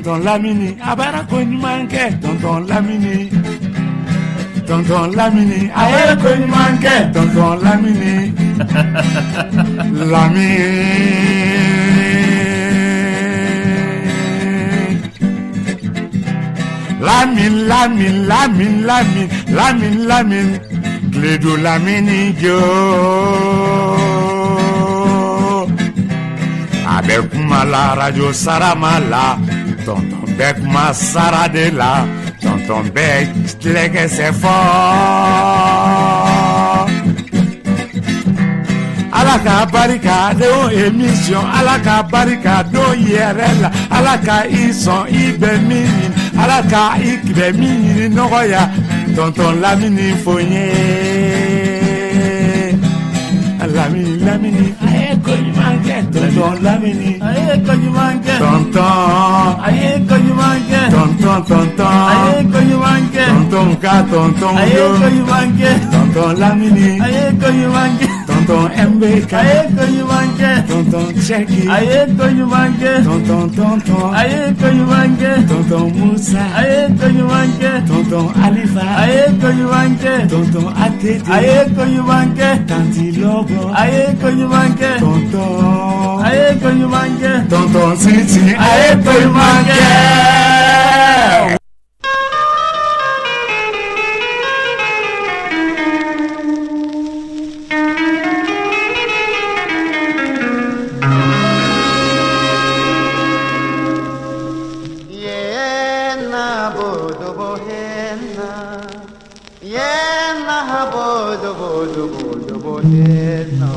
tonton Lamini, abara koni manke, tonton Lamini. Tonton Lamini, abara koni manke, tonton Lamini. Lamin, Clédou Lamini yo. Avec ma la radio Saramala, tonton Bec ma Saradela, tonton Bec légué c'est fort. Alaka barikado émission, alaka barikado IRL, alaka ison ibemini, alaka ikbemini noya, tonton Lamini foye. Lamini, aye konjumanke, tonton Lamini, aye konjumanke, tonton, aye konjumanke, tonton, aye konjumanke, tonton, aye konjumanke, tonton Lamini, aye konjumanke, tonton MBK, aye konjumanke, tonton Cheki, aye konjumanke, tonton, aye konjumanke, tonton Musa, aye konjumanke, tonton Alifa, aye konjumanke, tonton Atete, aye konjumanke, tanti Lobo. Aye konjumanke, tonton. Aye konjumanke, tonton Siti. Aye konjumanke. Yena bodo bohena, yena bodo bodo bodo bohena.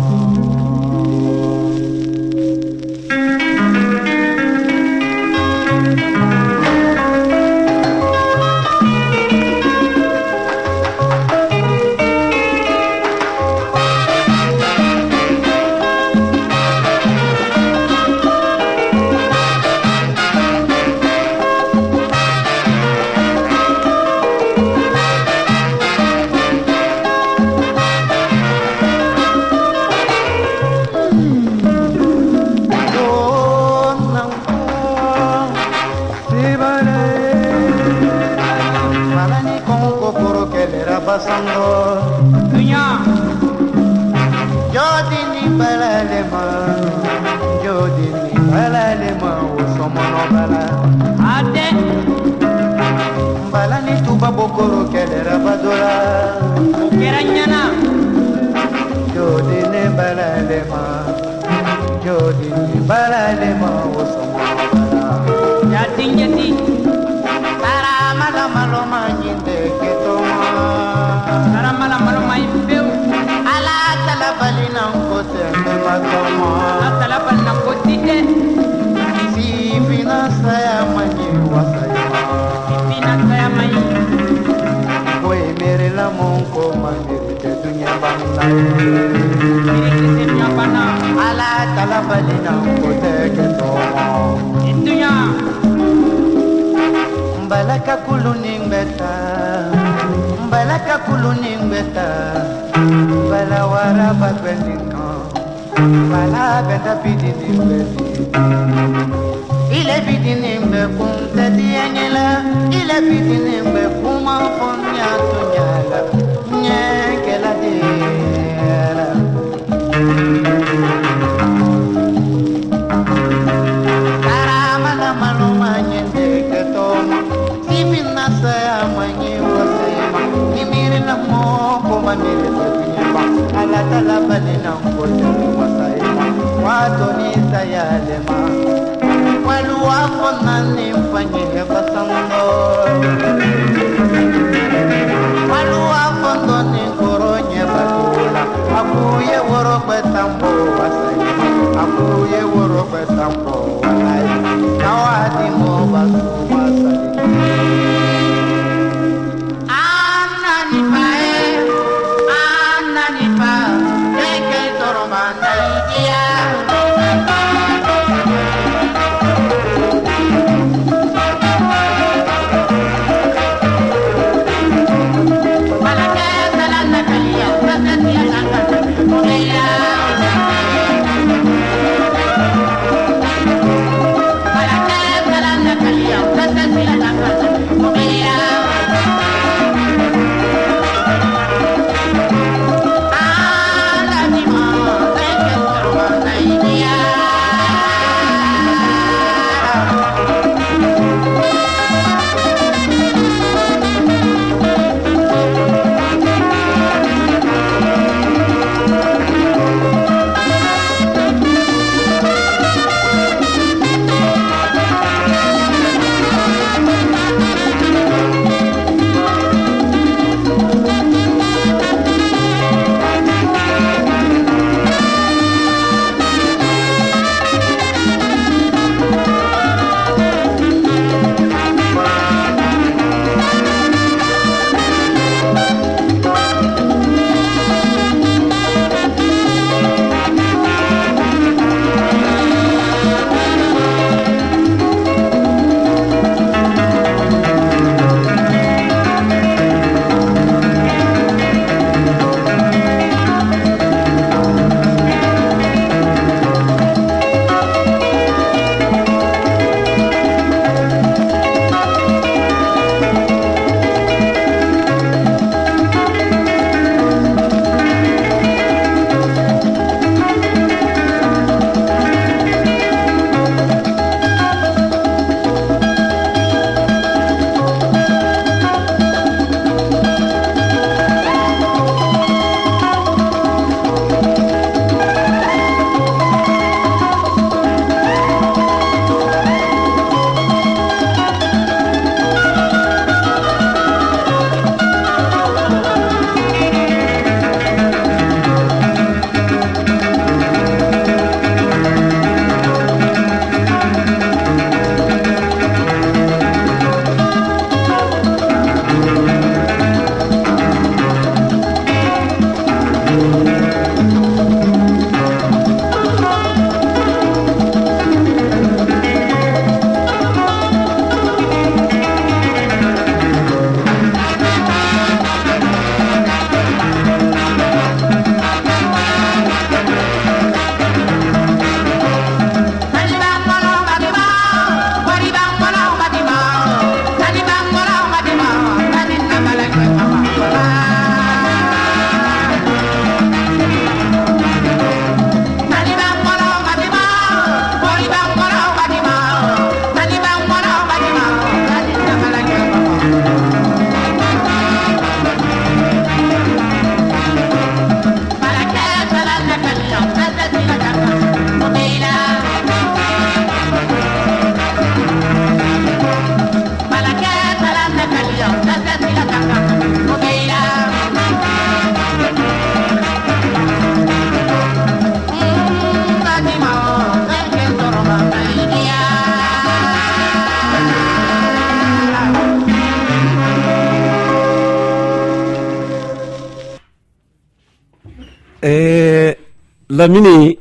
Lamini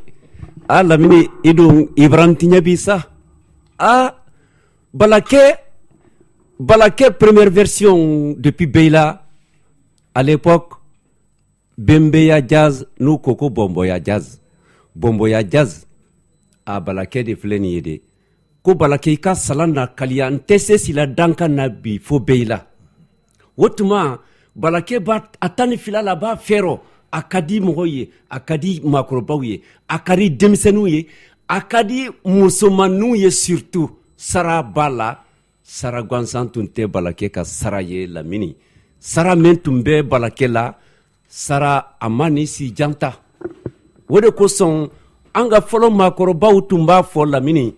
idun Ibrahim Tignabissa. Balaké première version depuis Beyla. À l'époque, Bembeya Jazz, nous Koko Bomboya Jazz. Bomboya Jazz. Balaké de Fleni Yede. Ko Balaké ka salana kaliya ntese sila danka na bi fo Beyla. Wotuma Balaké ba atani filala ba fero. Akadi moye, akadi makrobauye, akadi demsenouye, akadi musomanouye surtout. Sara bala, Sara gwansantunte Balaké ka saraye Lamini. Sara mentumbe Balaké la, Sara amani si janta. Wode ko son anga folo makrobau tumba fo Lamini.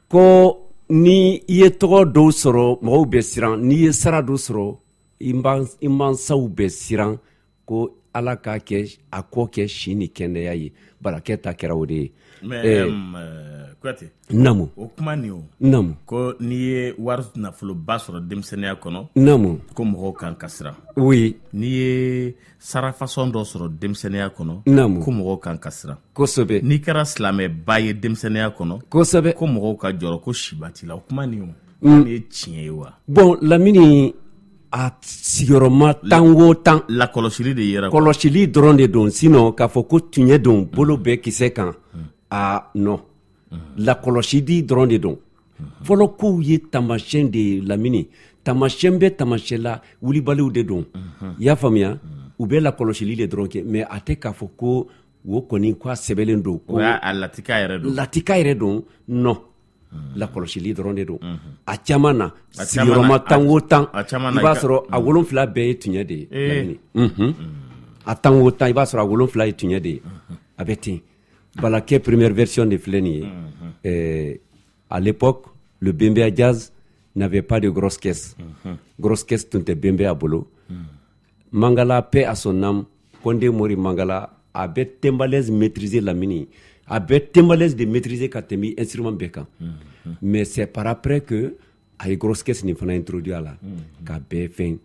Ko ni ye togo do soro, mo be siran, ni ye Sara do soro, imban saou be siran, ko ala k'a kɛ a kɔ kɛ si ni kɛnɛya ye Balaké ta kɛra o de ye. Mais Kuyate. Namu. O kuma nin o. Namu. Ko n'i ye wari nafoloba sɔrɔ denmisɛnniya kɔnɔ. Namu. Ko mɔgɔw kan ka siran. Oui. N'i ye sara fasɔn dɔ sɔrɔ denmisɛnniya kɔnɔ. Namu. Ko mɔgɔw kan ka siran. Kosɛbɛ. N'i kɛra silamɛba ye denmisɛnniya kɔnɔ. Kosɛbɛ. Ko mɔgɔw ka jɔrɔ ko siba t'i la. O kuma nin o. Nin ye tiɲɛ ye wa? Bon Lamini a sigiyɔrɔma tan o tan. Lakɔlɔsili de yera. Kɔlɔsili dɔrɔn de don sinon k'a fɔ ko tiɲɛ don bolo bɛɛ kisɛ kan. Non. Lakɔlɔsili dɔrɔn de don. Fɔlɔ kow ye tamasiyɛn de ye Lamini. Tamasiyɛn bɛ tamasiyɛn la wulibaliw de don. I y'a faamuya? U bɛ lakɔlɔsili de dɔrɔn kɛ mais a tɛ k'a fɔ ko o kɔni k'a sɛbɛnlen don. O y'a latika yɛrɛ don. Latika yɛrɛ don non. Lakɔlɔsili dɔrɔn de don. A caman na sigiyɔrɔma tan o tan i b'a sɔrɔ a 7 bɛɛ ye tiɲɛ de ye. A 10 o 10 i b'a sɔrɔ a 7 ye tiɲɛ de ye. A bɛ ten. Balaké première version de filɛ nin ye. À l'époque, le Bembeya Jazz n'avait pas de grosse caisse. Grosse caisse tun tɛ Bembeya bolo. Mangala, paix à son âme, Condé Mori Mangala a bɛ Tembalaise maîtriser Lamini. A bɛ Tembalaise de maîtriser ka tɛmɛ instrument bɛɛ kan. Mais c'est par après que a ye grosse caisse nin fana introduit a la. Ka bɛɛ fɛn.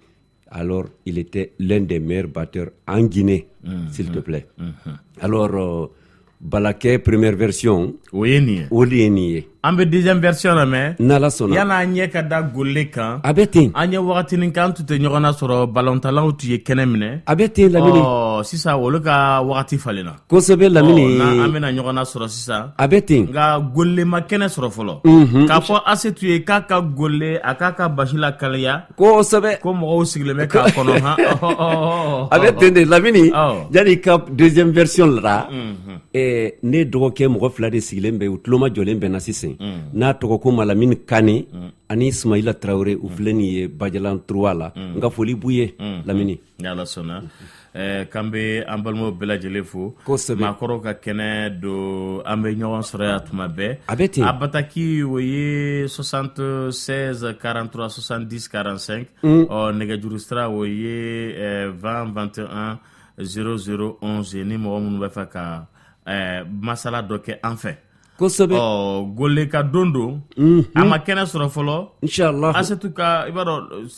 Alors, il était l'un des meilleurs batteurs en Guinée, s'il te plaît. Alors, Balaké première version. O ye nin ye. O de ye nin ye. An bɛ deuxième version la mɛ. N'Ala sɔnna. Yan'a ɲɛ ka da gole kan. A bɛ ten. An ye wagatinin kan tun tɛ ɲɔgɔn na sɔrɔ ballontanlaw tun ye kɛnɛ minɛ. A bɛ ten Lamini. Sisan olu ka wagati falenna. Kosɛbɛ Lamini. An bɛna ɲɔgɔn na sɔrɔ sisan. A bɛ ten. Nka gole ma kɛnɛ sɔrɔ fɔlɔ. K'a fɔ Asetu ye k'a ka gole a k'a ka basi la kaliya. Kosɛbɛ. Ko mɔgɔw sigilen bɛ k'a kɔnɔ han. A bɛ ten de Lamini. Yani ka deuxième version la. Ne dɔgɔkɛ mɔgɔ 2 de sigilen bɛ u tuloma jɔlen bɛ na sisan. N'a tɔgɔ ko Malamine Kane ani Ismaïla Traoré u filɛ nin ye Bajalan 3 la. N ka foli b'u ye Lamini. Ni Ala sɔnna. K'an bɛ an balimaw bɛɛ lajɛlen fo. Kosɛbɛ. Maakɔrɔw ka kɛnɛ don an bɛ ɲɔgɔn sɔrɔ yan tuma bɛɛ. A bɛ ten. A bataki o ye 76 43 70 45. Nɛgɛjuru sira o ye 20 21 00 11 ni mɔgɔ minnu bɛ fɛ ka masala dɔ kɛ an fɛ. Kosɛbɛ. Gole ka don a ma kɛnɛ sɔrɔ fɔlɔ. Inchallah. Asetu ka i b'a dɔn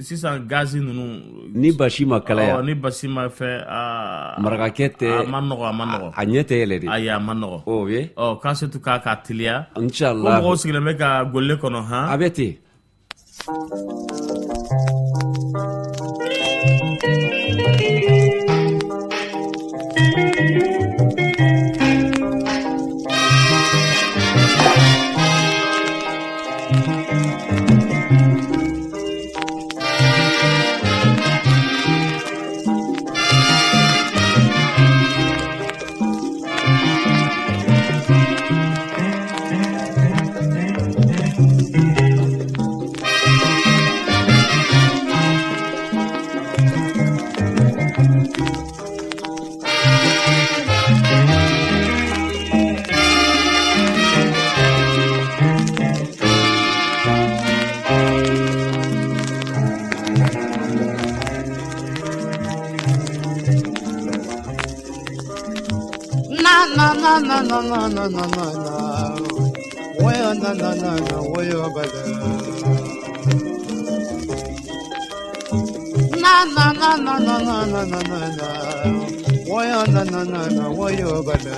sisan gazi ninnu. Ni basi ma kalaya. Ni basi ma fɛn. Marakakɛ tɛ. A ma nɔgɔ. A ɲɛ tɛ yɛlɛ de. Ayi a ma nɔgɔ. O ye. K'Asetu k'a teliya. Inchallah. Ko mɔgɔw sigilen bɛ ka gole kɔnɔ han. A bɛ ten. woyo na na na na woyo bala.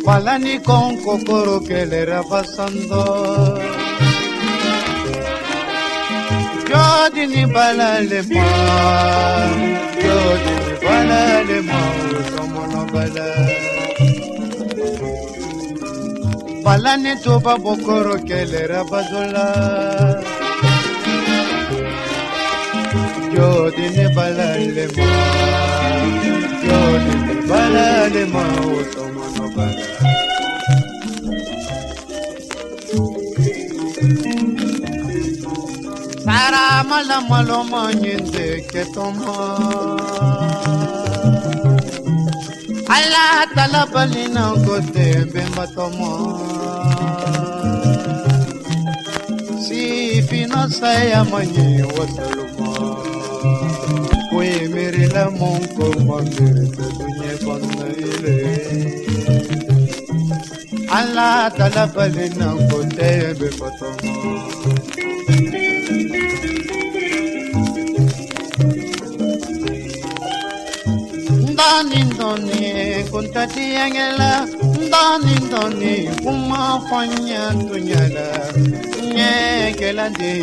Balani con kokoro que le era pasando. Yo dini balale ma, yo dini balale ma, somo no bala. Balani toba bokoro que le era bazola. Yo dini balale ma, yo dini balale ma, somo no bala. Sara mala malo manyinde ke toma Allah tala balina kote bemba toma si fina saya manye wasaluma koi mere la mon ko magere dunye banile Allah tala balina kote bemba toma Ndani kuntati angela ndani kuma fanya tunyala nyekela de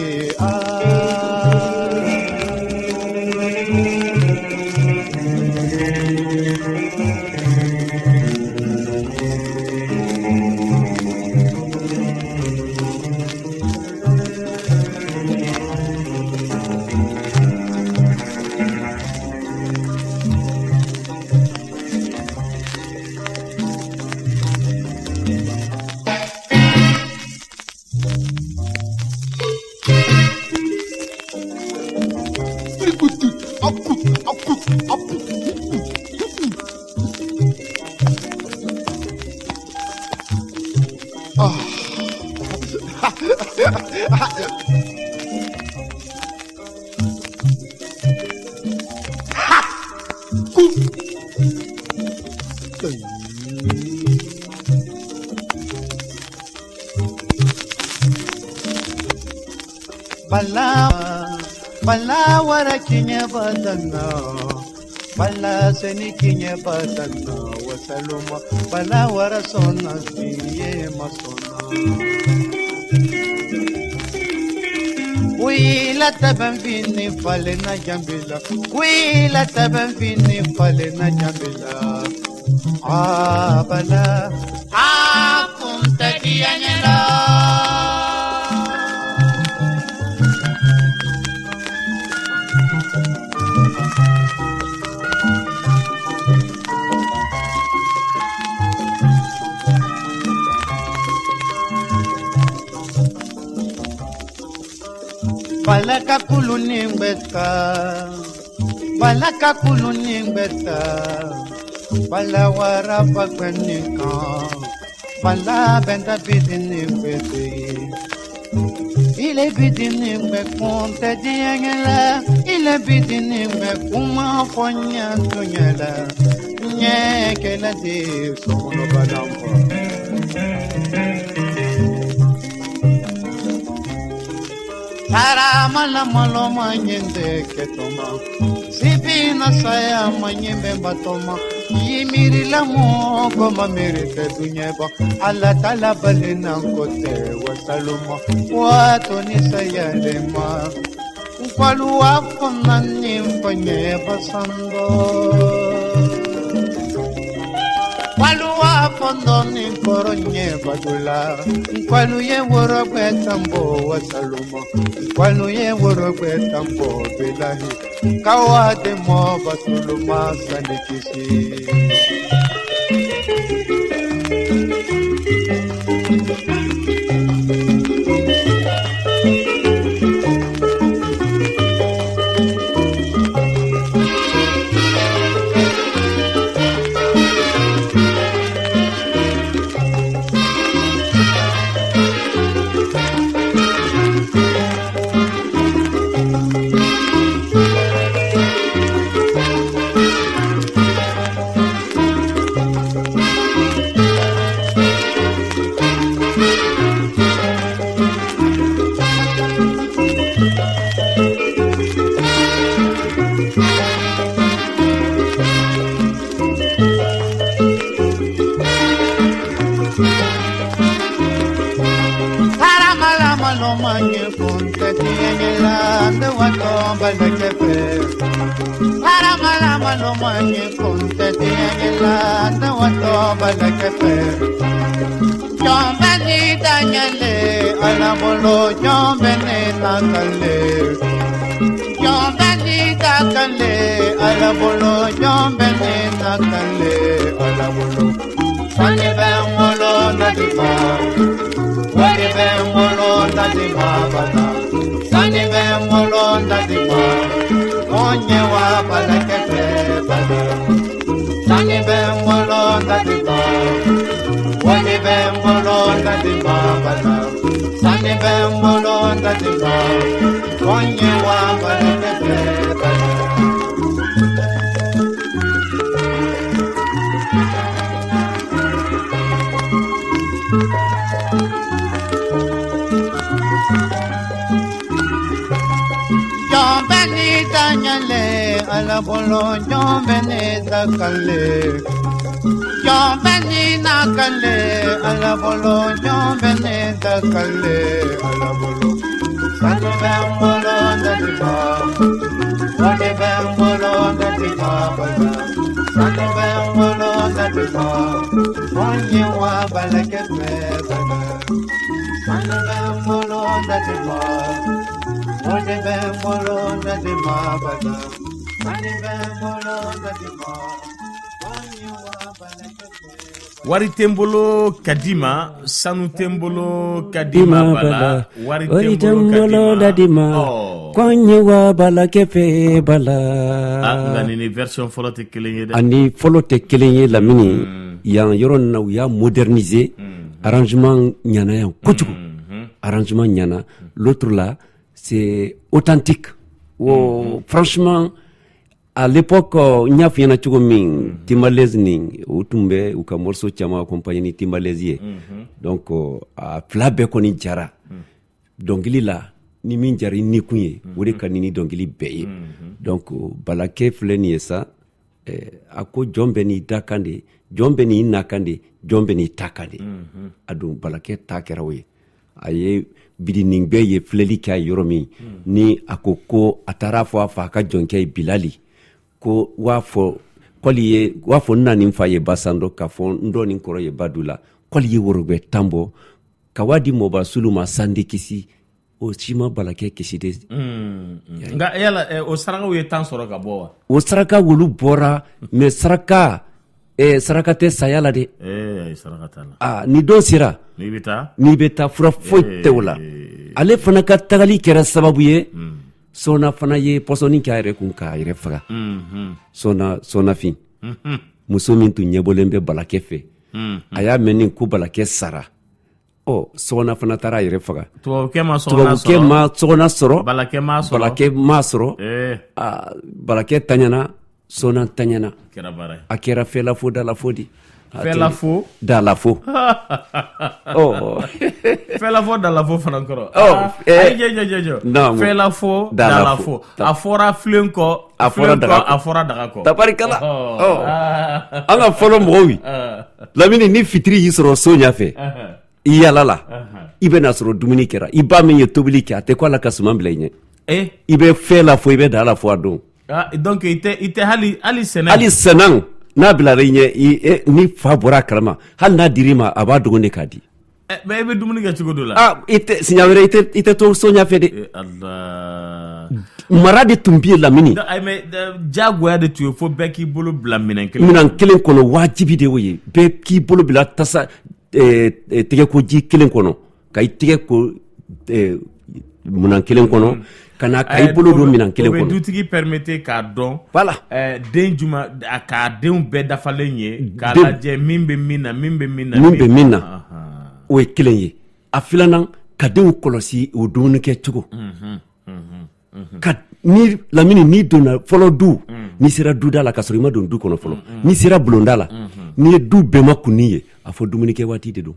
Bala wara kinya badana bala seni kinya badana wasaluma bala wara sona siye masona Wila taban fini fale na jambila Wila taban fini fale na jambila bala kunta dianyala Balaka kuluningbeta balawara bagbenika bala benda bidinigbete ile bidinigbe kunte diengela ile bidinigbe kuma fonya tunyela nyekela de sono badampa Sara mala malo manyende ke toma Sipina saya manyembe batoma Yimiri la mo koma merite dunyeba Allah tala balena kote wasaluma Wato ni saya lema Kwalu wafona nimpanye basando Kwalu wafondo ni koronye badula Kwalu ye woro kwetambo wasaluma Kwalu ye woro kwetambo bilahi Kawade mo basuluma sanikisi ande watomba na kefe Mala no manye kunte diagela ande watomba na kefe Jombe ni danyale ala bolo jombe ni takale Jombe ni takale ala bolo jombe ni takale ala bolo Sani bengolo na diba Wani bengolo na diba bata Sani bengolo na diba Onye wa bala kefe bala Sani bengolo na diba Wani bengolo na diba bala Sani bengolo na diba Onye wa bala kefe bala Danyale ala bolo jombe ne takale jombe ni nakale ala bolo jombe ne takale ala bolo sani bambolo ndatiba wani bambolo ndatiba bala sani bambolo ndatiba onye wa balake bala sani bambolo ndatiba Oje bembolo ndadima bada Ani bembolo ndadima Oni wa balake Wari tembolo kadima sanu tembolo kadima bala wari tembolo ndadima Konye wa balake fe bala ngani ni version folo te kelenye de Ani folo te kelenye lamini yang yoron na ya moderniser arrangement nyana ya kuchuku arrangement nyana l'autre là c'est authentique. Oh, franchement, à l'époque, il y a un Timbalese utumbe uka morceau chama accompagné Timbalese. Donc à flabe koni jara. Donc il là ni min jari ni kunye, wuri kanini donc il beye. Donc balake fleni ça ako jombe ni dakande, jombe ni nakande, jombe ni takande. Adu balake takerawe. Aye bidinin be ye fleli ka yoromi ni akoko atarafo afa ka jonke bilali ko wafo koliye wafo nani mfaye basando ka fo ndo ni nkoro ye badula koliye worogbe tambo kawadi moba suluma sandikisi o chima balake kiside nga yala o saraka we tan soro ka bo o saraka wulu bora me saraka saraka te sayala de saraka tala ni do sira ni beta fura foite wala ale fana ka tagali kera sababu ye sona fana ye posoni ka yere kun ka yere faga sona fin muso min tun ɲɛbɔlen balake fɛ a y'a mɛn nin ko balake sara sɔgɔna fana taara a yɛrɛ faga tubabukɛ ma sɔgɔna sɔrɔ balake ma sɔrɔ balake taɲana sona taɲana a kɛra fɛlafo dalafo di Fɛlafo dalafo Fɛlafo dalafo fana kɔrɔ ayi Fɛlafo dalafo a fɔra filen kɔ a fɔra daga kɔ tabarikala an ka fɔlɔ mɔgɔw Lamini ni fitiri y'i sɔrɔ so ɲɛfɛ i yalala i bɛ na sɔrɔ dumuni kɛra i ba min ye tobili kɛ a tɛ ko ala ka suman bila i ɲɛ i bɛ fɛlafo i bɛ dalafo a don donc i tɛ hali sɛnɛ n'a bilara i ɲɛ ni fa bɔra a kalama hali n'a dir'i ma a b'a dogo de k'a di mais i bɛ dumuni kɛ cogo dɔ la siɲɛ wɛrɛ i tɛ to so ɲɛfɛ de mara de tun bɛ yen Lamini mais diyagoya de tun ye fo bɛɛ k'i bolo bila minɛn kelen kɔnɔ wajibi de y'o ye bɛɛ k'i bolo bila tasa tɛgɛkoji kelen kɔnɔ ka i tɛgɛ ko minɛn kelen kɔnɔ ka na ka i bolo don minɛn kelen kɔnɔ o bɛ dutigi permettre k'a dɔn voilà den juma k'a denw bɛɛ dafalen ye k'a lajɛ min bɛ min na o ye kelen ye a filanan ka denw kɔlɔsi o dumuni kɛ cogo ka ni Lamini n'i donna fɔlɔ du n'i sera duda la ka sɔrɔ i ma don du kɔnɔ fɔlɔ n'i sera bulonda la n'i ye du bɛɛ ma kunni ye a fɔ dumuni kɛ waati de don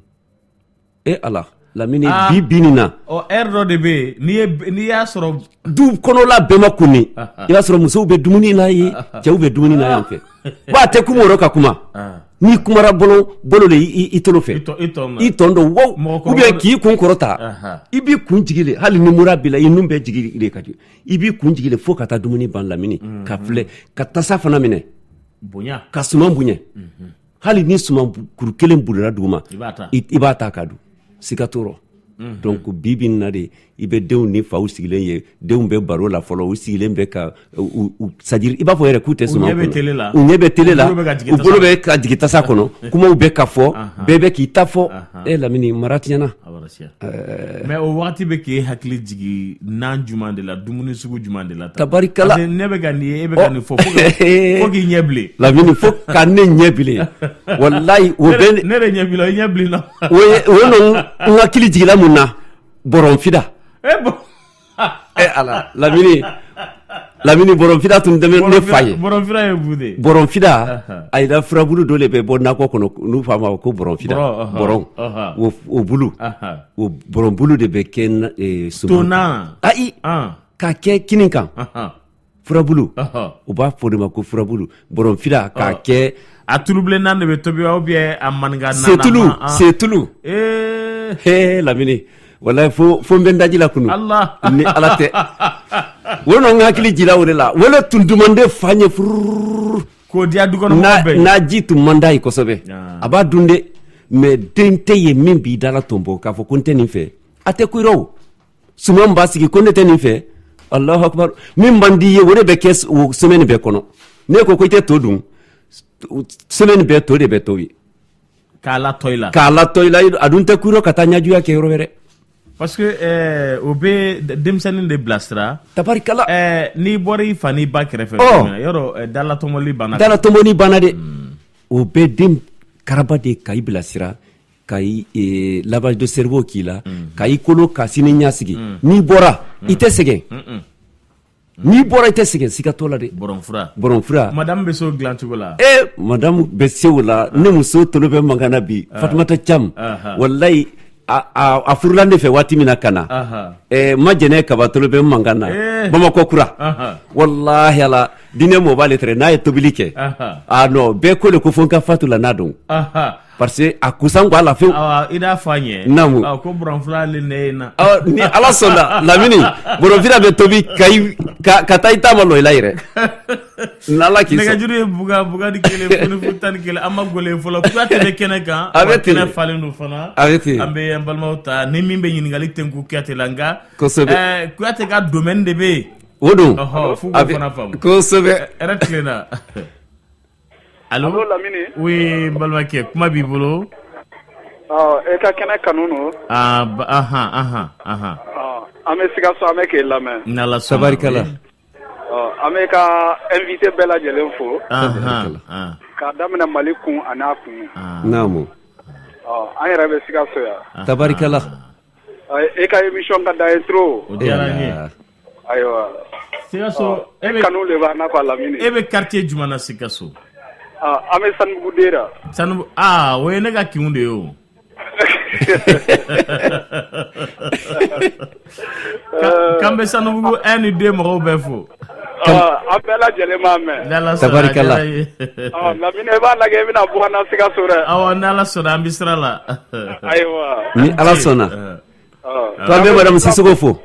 ala Lamini bi nin na heure dɔ de bɛ yen n'i y'a sɔrɔ du kɔnɔla bɛɛ ma kunni i b'a sɔrɔ musow bɛ dumuni na ye cɛw bɛ dumuni na yan fɛ wa a tɛ kuma o yɔrɔ ka kuma n'i kumara bolo de i tolo fɛ i tɔn dɔ wow ou bien k'i kun kɔrɔta i b'i kun jigile hali ni mura b'i la i nun bɛɛ jigile ka di i b'i kun jigile fo ka taa dumuni ban Lamini ka filɛ ka tasa fana minɛ bonya ka suman bonya hali ni suman kuru kelen bulura duguma i b'a ta ka dun siga t'o rɔ donc bibi na de i bɛ denw ni faw sigilen ye denw bɛ baro la fɔlɔ u sigilen bɛ ka c'est-à-dire i b'a fɔ yɛrɛ k'u tɛ suman kɔnɔ u ɲɛ bɛ télé la u bolo bɛ ka jigin tasa kɔnɔ kumaw bɛ ka fɔ bɛɛ bɛ k'i ta fɔ Lamini mara tiɲɛna mais o waati bɛ k'e hakili jigin nan jumɛn de la dumuni sugu jumɛn de la tabarikala ne bɛ ka nin ye e bɛ ka nin fɔ fo k'i ɲɛ bilen Lamini fo ka ne ɲɛ bilen wallahi o bɛ ne de ɲɛ bilen i ɲɛ bilen na o ye n hakili jigila mun na bɔrɔnfida ala Lamini bɔrɔnfida tun tɛ ne fa ye bɔrɔnfida ye bude bɔrɔnfida a yira furabulu dɔ de bɛ bɔ nakɔ kɔnɔ n'u f'a ma ko bɔrɔnfida bɔrɔn o bulu o bɔrɔnbulu de bɛ kɛ tona ayi k'a kɛ kini kan furabulu u b'a fɔ de ma ko furabulu bɔrɔnfida k'a kɛ a tulubilennan de bɛ tobi ou bien a maninka setulu Lamini wallahi fo n bɛ n daji la kunu ni ala tɛ o n hakili jira o de la wala tun dumande fa ɲɛ furururu k'o diya dukɔnɔmɔgɔw bɛɛ n'a ji tun man d'a ye kosɛbɛ a b'a dun de mais den tɛ yen min b'i dala tɔnbɔ k'a fɔ ko n tɛ nin fɛ a tɛ ku i rɔ o suman b'a sigi ko ne tɛ nin fɛ Allahu akbar min man di ye o de bɛ kɛ o semaine bɛɛ kɔnɔ ne ko i tɛ to dun semaine bɛɛ to de bɛ tobi k'a latɔ i la a dun tɛ ku i rɔ ka taa ɲajuya kɛ yɔrɔ wɛrɛ parce que o bɛ denmisɛnnin de bilasira tabarikala n'i bɔra i fa n'i ba kɛrɛfɛ yɔrɔ dalatɔmɔli banna dɛ o bɛ den karaba de ka i bilasira ka i lavage de cerveau k'i la ka i kolo ka sini ɲɛsigi n'i bɔra i tɛ sɛgɛn n'i bɔra i tɛ sɛgɛn siga t'o la dɛ bɔrɔnfura madame bɛ se o dilan cogo la madame bɛ se o la ne muso tolo bɛ mankan na bi Fatumata Cam wallahi a furula ne fɛ waati min na ka na ma jɛnɛ kabatolo bɛ mankan na Bamakɔ kura wallahi ala diinɛ mɔɔ b'ale tɛrɛ n'a ye tobili kɛ non bɛɛ ko de ko fo n ka fatu la n'a dɔn parce que a kusan ko a la fewu i n'a fɔ an ye naamu ko bɔrɔnfura ale ne na ni ala sɔnna Lamini bɔrɔnfura bɛ tobi ka taa i taama lɔ i la yɛrɛ n'ala k'i sɔn nɛgɛjuru ye buga ni kelen fonifu tan ni kelen an ma gɔlen fɔlɔ Kuyatɛ bɛ kɛnɛ kan kɛnɛ falen don fana an bɛ an balimaw ta ni min bɛ ɲininkali Tɛnku Kuyatɛ la nka Kuyatɛ ka domaine de bɛ yen o don f'u k'o fana faamu kosɛbɛ hɛrɛ tilenna Allo Lamini oui n balimakɛ kuma b'i bolo e ka kɛnɛ kanu no an bɛ Sikaso an bɛ k'e lamɛn n'Ala sɔnna tabarikala an bɛ ka invité bɛɛ lajɛlen fo k'a daminɛ Mali kun a n'a kun naamu an yɛrɛ bɛ Sikaso yan tabarikala e ka émission ka d'a ye trop o diyara n ye ayiwa Sikaso kanu de b'an na quoi Lamini e bɛ quartier jumɛn na Sikaso an bɛ Sanubugu Dera o ye ne ka kinw de ye o k'an bɛ Sanubugu 1 ni 2 mɔgɔw bɛɛ fo an bɛɛ lajɛlen b'a mɛn tabarikala Lamini e b'a lajɛ i bɛna bɔ an na Sikaso dɛ n'Ala sɔnna an bɛ sira la ayiwa ni ala sɔnna ko an bɛ madame Sisoko fo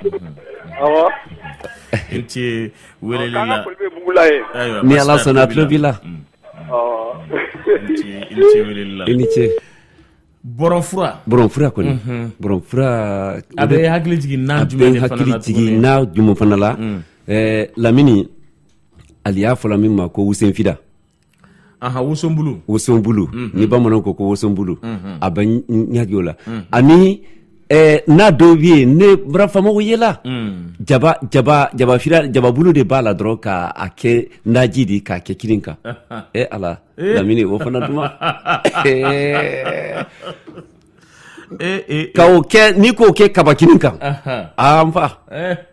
i ce weleli la ni ala sɔnna a tulo b'i la i ce weleli la i ni ce bɔrɔnfura kɔni bɔrɔnfura a bɛ hakili jigin na jumɛn fana la Lamini ali y'a fɔla min ma ko wusenfida wosonbulu ni bamananw ko wosonbulu a bɛ ɲagi o la ani n'a dɔw bɛ yen ne bara famaw yela jababulu de b'a la dɔrɔn k'a kɛ naji de k'a kɛ kirin kan ala Lamini o fana duma ka o kɛ n'i k'o kɛ kaba kinin kan n fa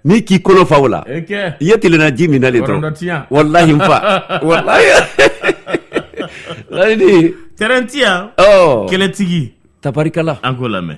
n'i k'i kɔnɔ fa o la i ye tilenna ji min na de dɔrɔn wallahi n fa wallahi Lamini terrain ti yan kɛlɛtigi tabarikala an k'o lamɛn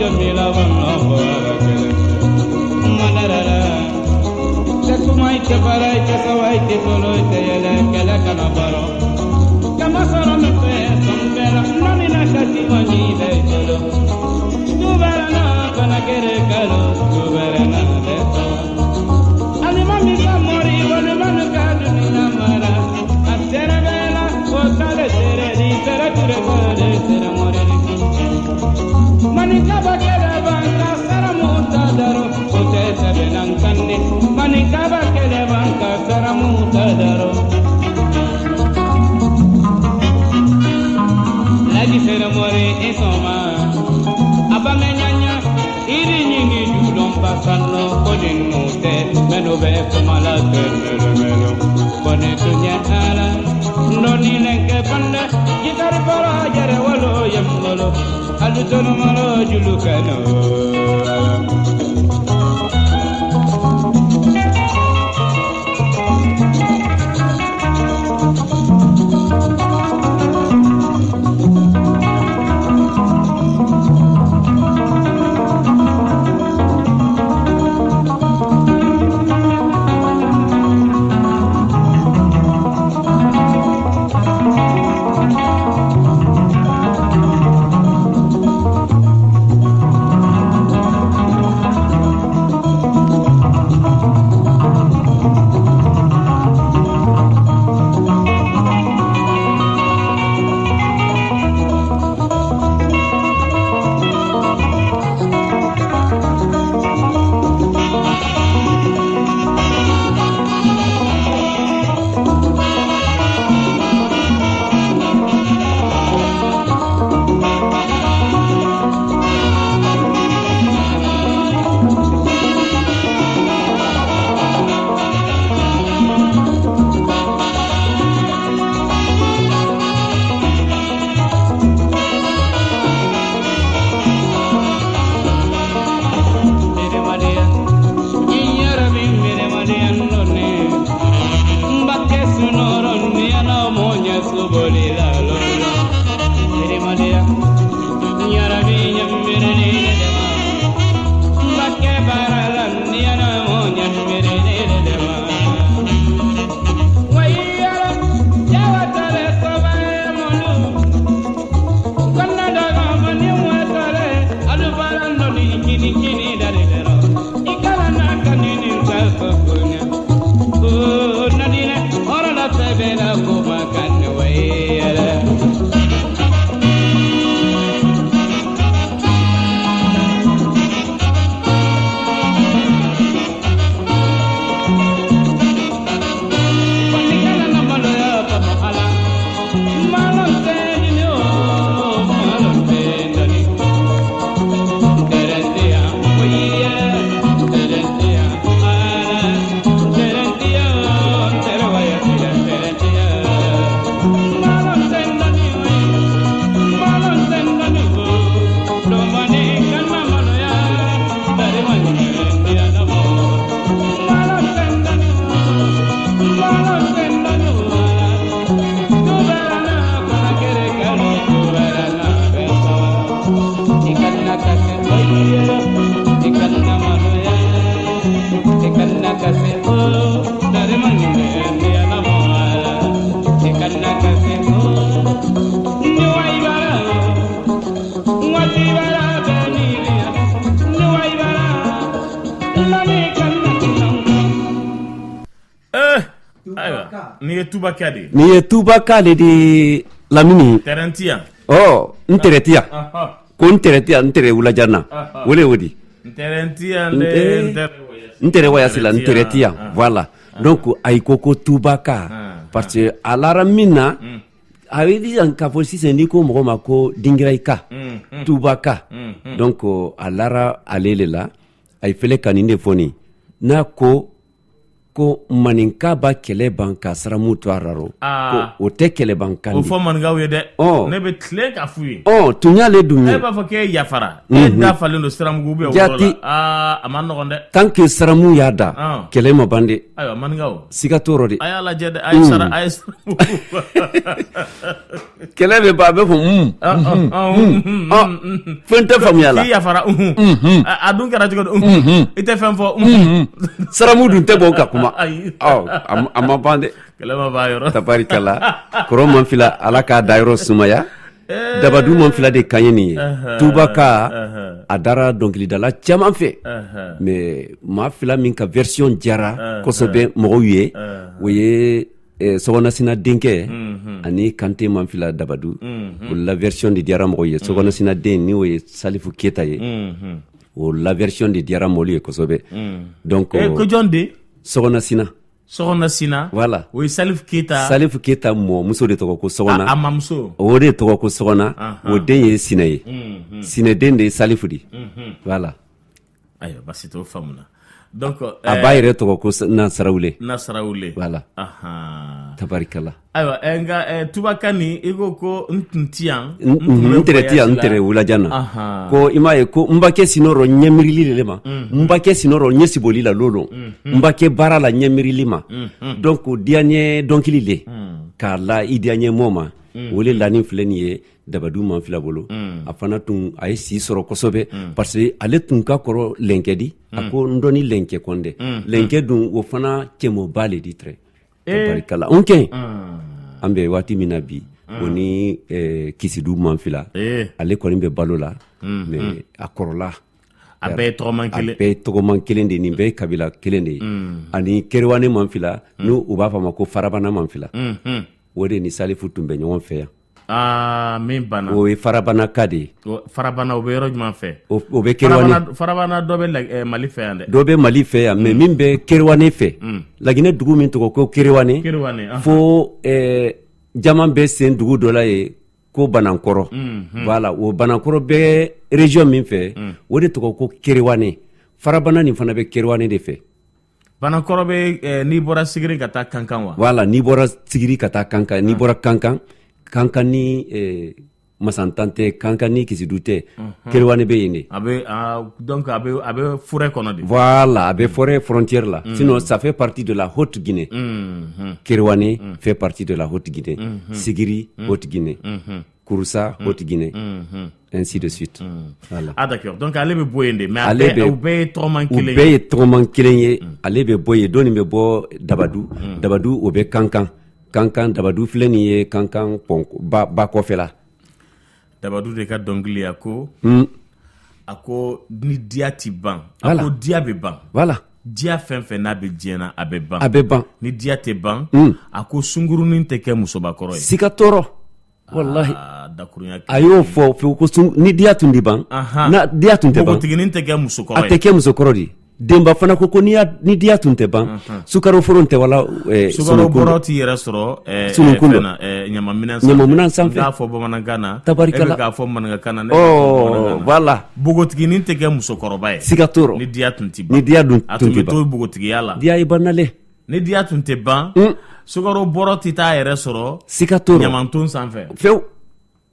jamila vanno bora kele manarara kumai te parai te sawai te toloi te yele kele kana baro kama sara me pe sambela nani na shati wani le tolo tuberana kana kere kalo tuberana le to ani mami sa mori wani manu kadu ni namara atera bela o tale tere di tere ture kode tere mori mani kaba kere banka sara muta daro o te sebe nankande mani kaba kere banka sara muta daro lagi sere mori esoma abamenyanya iri nyingi judom pasano kodin mute meno be kumala melo kone dunya ala noni lenke panda gitar para jare walo yamolo alu tono malo julukano Ni ye Tubaka le di Lamini. Terentia. Oh, Nteretia. Ko Nteretia Ntere Wulajana. Wole wodi. Terentia le Ntere Wayasila Nteretia. Voilà. Donc Aikoko Tubaka. Parce que à l'aramina avait dit en Kafosi Sendiko Mromako Dingiraika. Tubaka. Donc à Lara Alélela, il fallait kanine foni. Na ko ko maninka b'a kɛlɛ ban ka saramu to a rɔ ko o tɛ kɛlɛbankan o fɔ maninkaw ye dɛ ne bɛ tilen k'a f'u ye tun y'ale dun ye e b'a fɔ k'e yafara e dafalen don siramugu bɛ o yɔrɔ la a ma nɔgɔn dɛ tant que saramu y'a da kɛlɛ ma ban de ayiwa maninkaw siga t'o rɔ de a y'a lajɛ dɛ a ye saramugu kɛlɛ bɛ ban a bɛ fɔ fɛn tɛ faamuya la k'i yafara a dun kɛra cogo di i tɛ fɛn fɔ saramu dun tɛ bɔ ka kuma a ma ban dɛ kɛlɛ ma ban yɔrɔ tabarikala kɔrɔ man fila ala k'a da yɔrɔ sumaya dabadu man fila de kan ye nin ye tubaka a dara dɔnkilidala caman fɛ mais maa fila min ka version jara kosɛbɛ mɔgɔw ye o ye sɔgɔnasina denkɛ ani kante man fila dabadu o la version de diyara mɔgɔw ye sɔgɔnasina den ni o ye salifu keta ye o la version de diyara mɔlu ye kosɛbɛ donc ko jɔn de sɔgɔnasina voilà o ye salifu keta mɔ muso de tɔgɔ ko sɔgɔna a mamuso o de tɔgɔ ko sɔgɔna o den ye sinɛ ye sinɛ den de ye salifu di voilà ayiwa basi t'o faamuna donc a b'a yɛrɛ tɔgɔ ko nasarawule voilà tabarikala ayiwa nka tubakan nin i ko n tun ti yan n tɛrɛ ti yan n tɛrɛ wulajan na ko i m'a ye ko n ba kɛ sinɔrɔ ɲɛmirili de ma n ba kɛ sinɔrɔ ɲɛsiboli la lolo n ba kɛ baara la ɲɛmirili ma donc diya ɲɛ dɔnkili le k'a la i diya ɲɛ mɔ ma o le lanin filɛ nin ye dabadu man fila bolo a fana tun a ye si sɔrɔ kosɛbɛ parce que ale tun ka kɔrɔ lɛnkɛ di a ko n dɔni lɛnkɛ kɔn dɛ lɛnkɛ dun o fana cɛmɔba le di tɛrɛ tabarikala n kɛ an bɛ waati min na bi o ni kisidu man fila ale kɔni bɛ balo la mais a kɔrɔla a bɛɛ ye tɔgɔman kelen de nin bɛɛ ye kabila kelen de ye ani kerewane man fila n'u u b'a fɔ ma ko farabana man fila o de ni salifu tun bɛ ɲɔgɔn fɛ yan min banna o ye farabana ka de ye farabana o bɛ yɔrɔ jumɛn fɛ o bɛ kerewane farabana dɔ bɛ mali fɛ yan dɛ dɔ bɛ mali fɛ yan mais min bɛ kerewane fɛ laginɛ dugu min tɔgɔ ko kerewane fo jaman bɛ sen dugu dɔ la ye ko banankɔrɔ voilà o banankɔrɔ bɛ région min fɛ o de tɔgɔ ko kerewane farabana nin fana bɛ kerewane de fɛ banankɔrɔ bɛ n'i bɔra sigiri ka taa kankan wa voilà n'i bɔra sigiri ka taa kankan n'i bɔra kankan ni masantan tɛ kankan ni kisidu tɛ kerewane bɛ yen de donc a bɛ forêt kɔnɔ de voilà a bɛ forêt frontière la sinon ça fait partie de la Haute Guinée kerewane fait partie de la Haute Guinée sigiri Haute Guinée Kouroussa Haute Guinée ainsi de suite voilà d'accord donc ale bɛ bɔ yen de mais u bɛɛ ye tɔgɔman kelen ye u bɛɛ ye tɔgɔman kelen ye ale bɛ bɔ yen dɔɔnin bɛ bɔ dabadu o bɛ kankan dabadu filɛ nin ye kankan ba kɔfɛ la dabadu de ka dɔnkili a ko ni diya ti ban a ko diya bɛ ban voilà diya fɛn fɛn n'a bɛ diɲɛ na a bɛ ban ni diya tɛ ban a ko sungurunin tɛ kɛ musobakɔrɔ ye siga tɔɔrɔ wallahi dakurunya a y'o fɔ ko ni diya tun di ban na diya tun tɛ ban npogotiginin tɛ kɛ musokɔrɔ ye a tɛ kɛ musokɔrɔ de denba fana ko ni diya tun tɛ ban sukaro foro tɛ wala sukaro bɔrɔ t'i yɛrɛ sɔrɔ ɲamaminɛn sanfɛ k'a fɔ bamanankan na tabarikala k'a fɔ maninkakan na voilà npogotiginin tɛ kɛ musokɔrɔba ye siga t'o rɔ ni diya tun tɛ ban ni diya dun a tun bɛ to npogotigiya la diya ye bannale ni diya tun tɛ ban sukaro bɔrɔ tɛ taa yɛrɛ sɔrɔ siga t'o rɔ ɲamanton sanfɛ fewu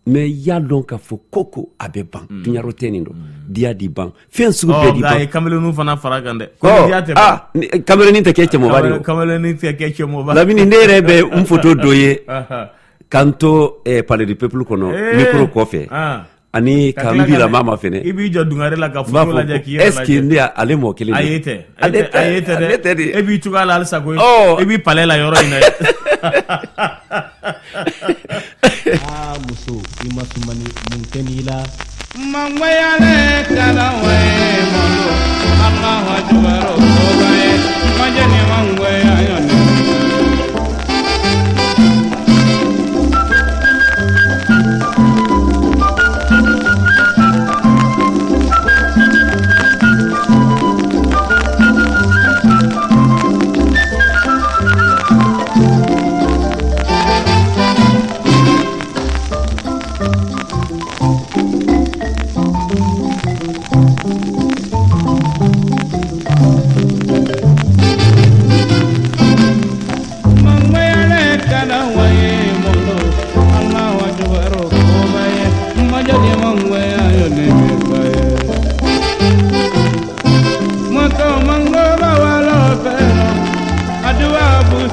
mais y'a dɔn k'a fɔ koko a bɛ ban duɲaro tɛ nin dɔn diya di ban fɛn sugu bɛɛ di ban nka a ye kamelenu fana fara kan dɛ diya tɛ ban kameleni tɛ kɛ cɛmɔba de kameleni tɛ kɛ cɛmɔba lamini ne yɛrɛ bɛ n photo dɔ ye k'an to palais du peuple kɔnɔ micro kɔfɛ ani ka n bila maa ma fɛnɛ i b'i jɔ dungare la ka photo lajɛ k'i yɛrɛ lajɛ est ce que ne ale mɔ kelen a ye tɛ dɛ e b'i cogoya la halisa koyi i b'i palais la yɔrɔ in na muso i ma sumani mun kɛ n'i la mangwayale talawaye mondo Allahu akbar obaye majani mangwayale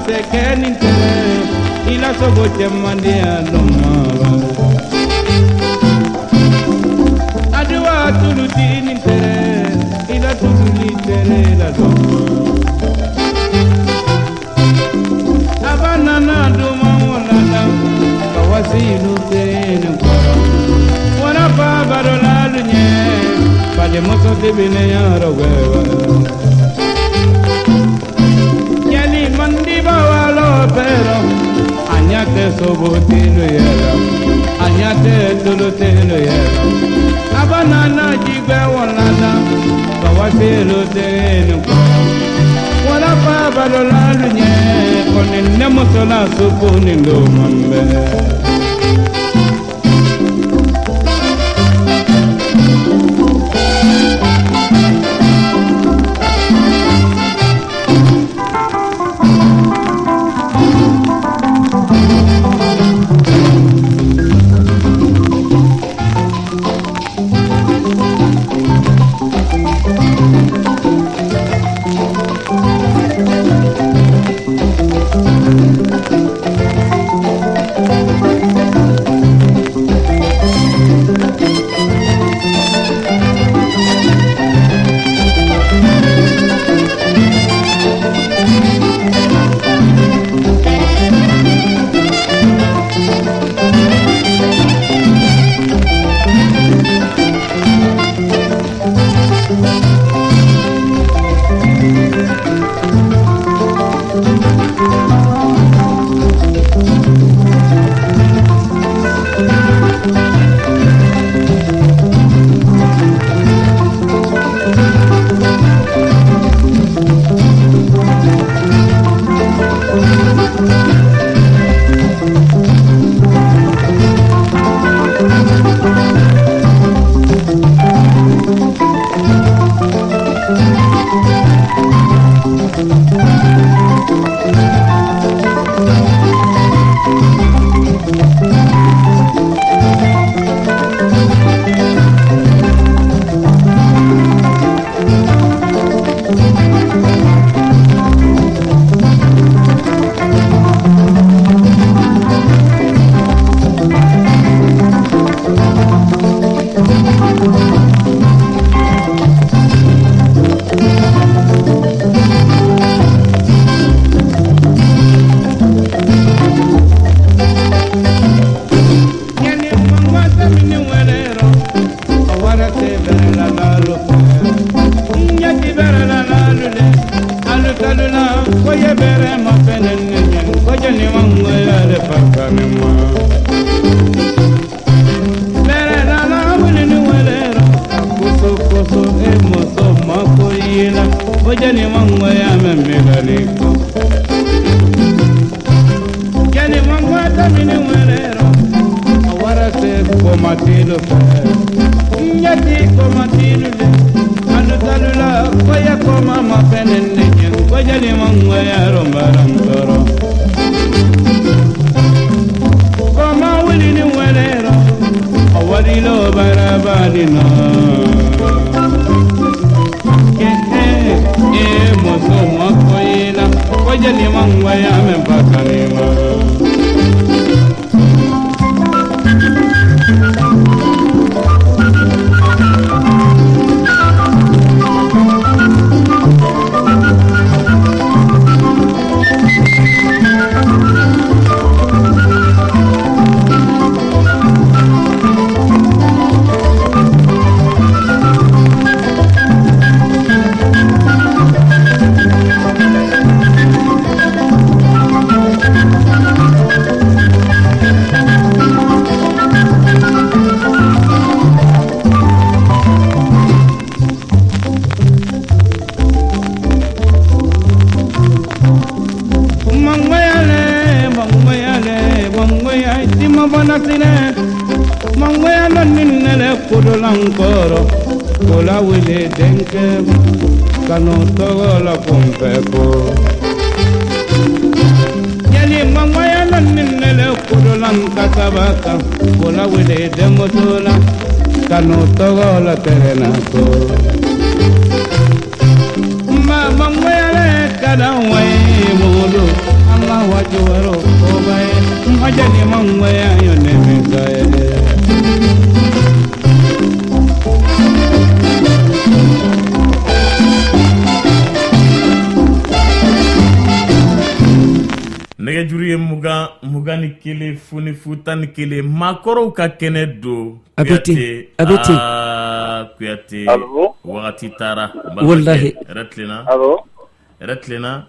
se kenin tere ila sogo chemande alomaba adwa tulu tinin tere ila tulu tere la doma abanana duma wala kawasilu tere wana baba dolalu nye pade moto debine yaro wewa yani mandi bawalo pero anyate sobotilo yera anyate tulutilo yera abanana jigbe wala kawasilu tere wana baba dolalu nye konenne moto la supuni ndo mambe Koro, kola wile denke, kano togo la pompepo. Yani mangwaya nanile kudolan kasabaka, kola wile demotola, kano togo la terenato. Mangwaya le kadawai mulu, waro ko bay majani mangwa ya yone mingaye nɛgɛ juru ye mugan ni kelen funi fu tan ni kelen maakɔrɔw ka kɛnɛ do Kuyate Kuyate wagati taara wallahi yɛrɛ tilenna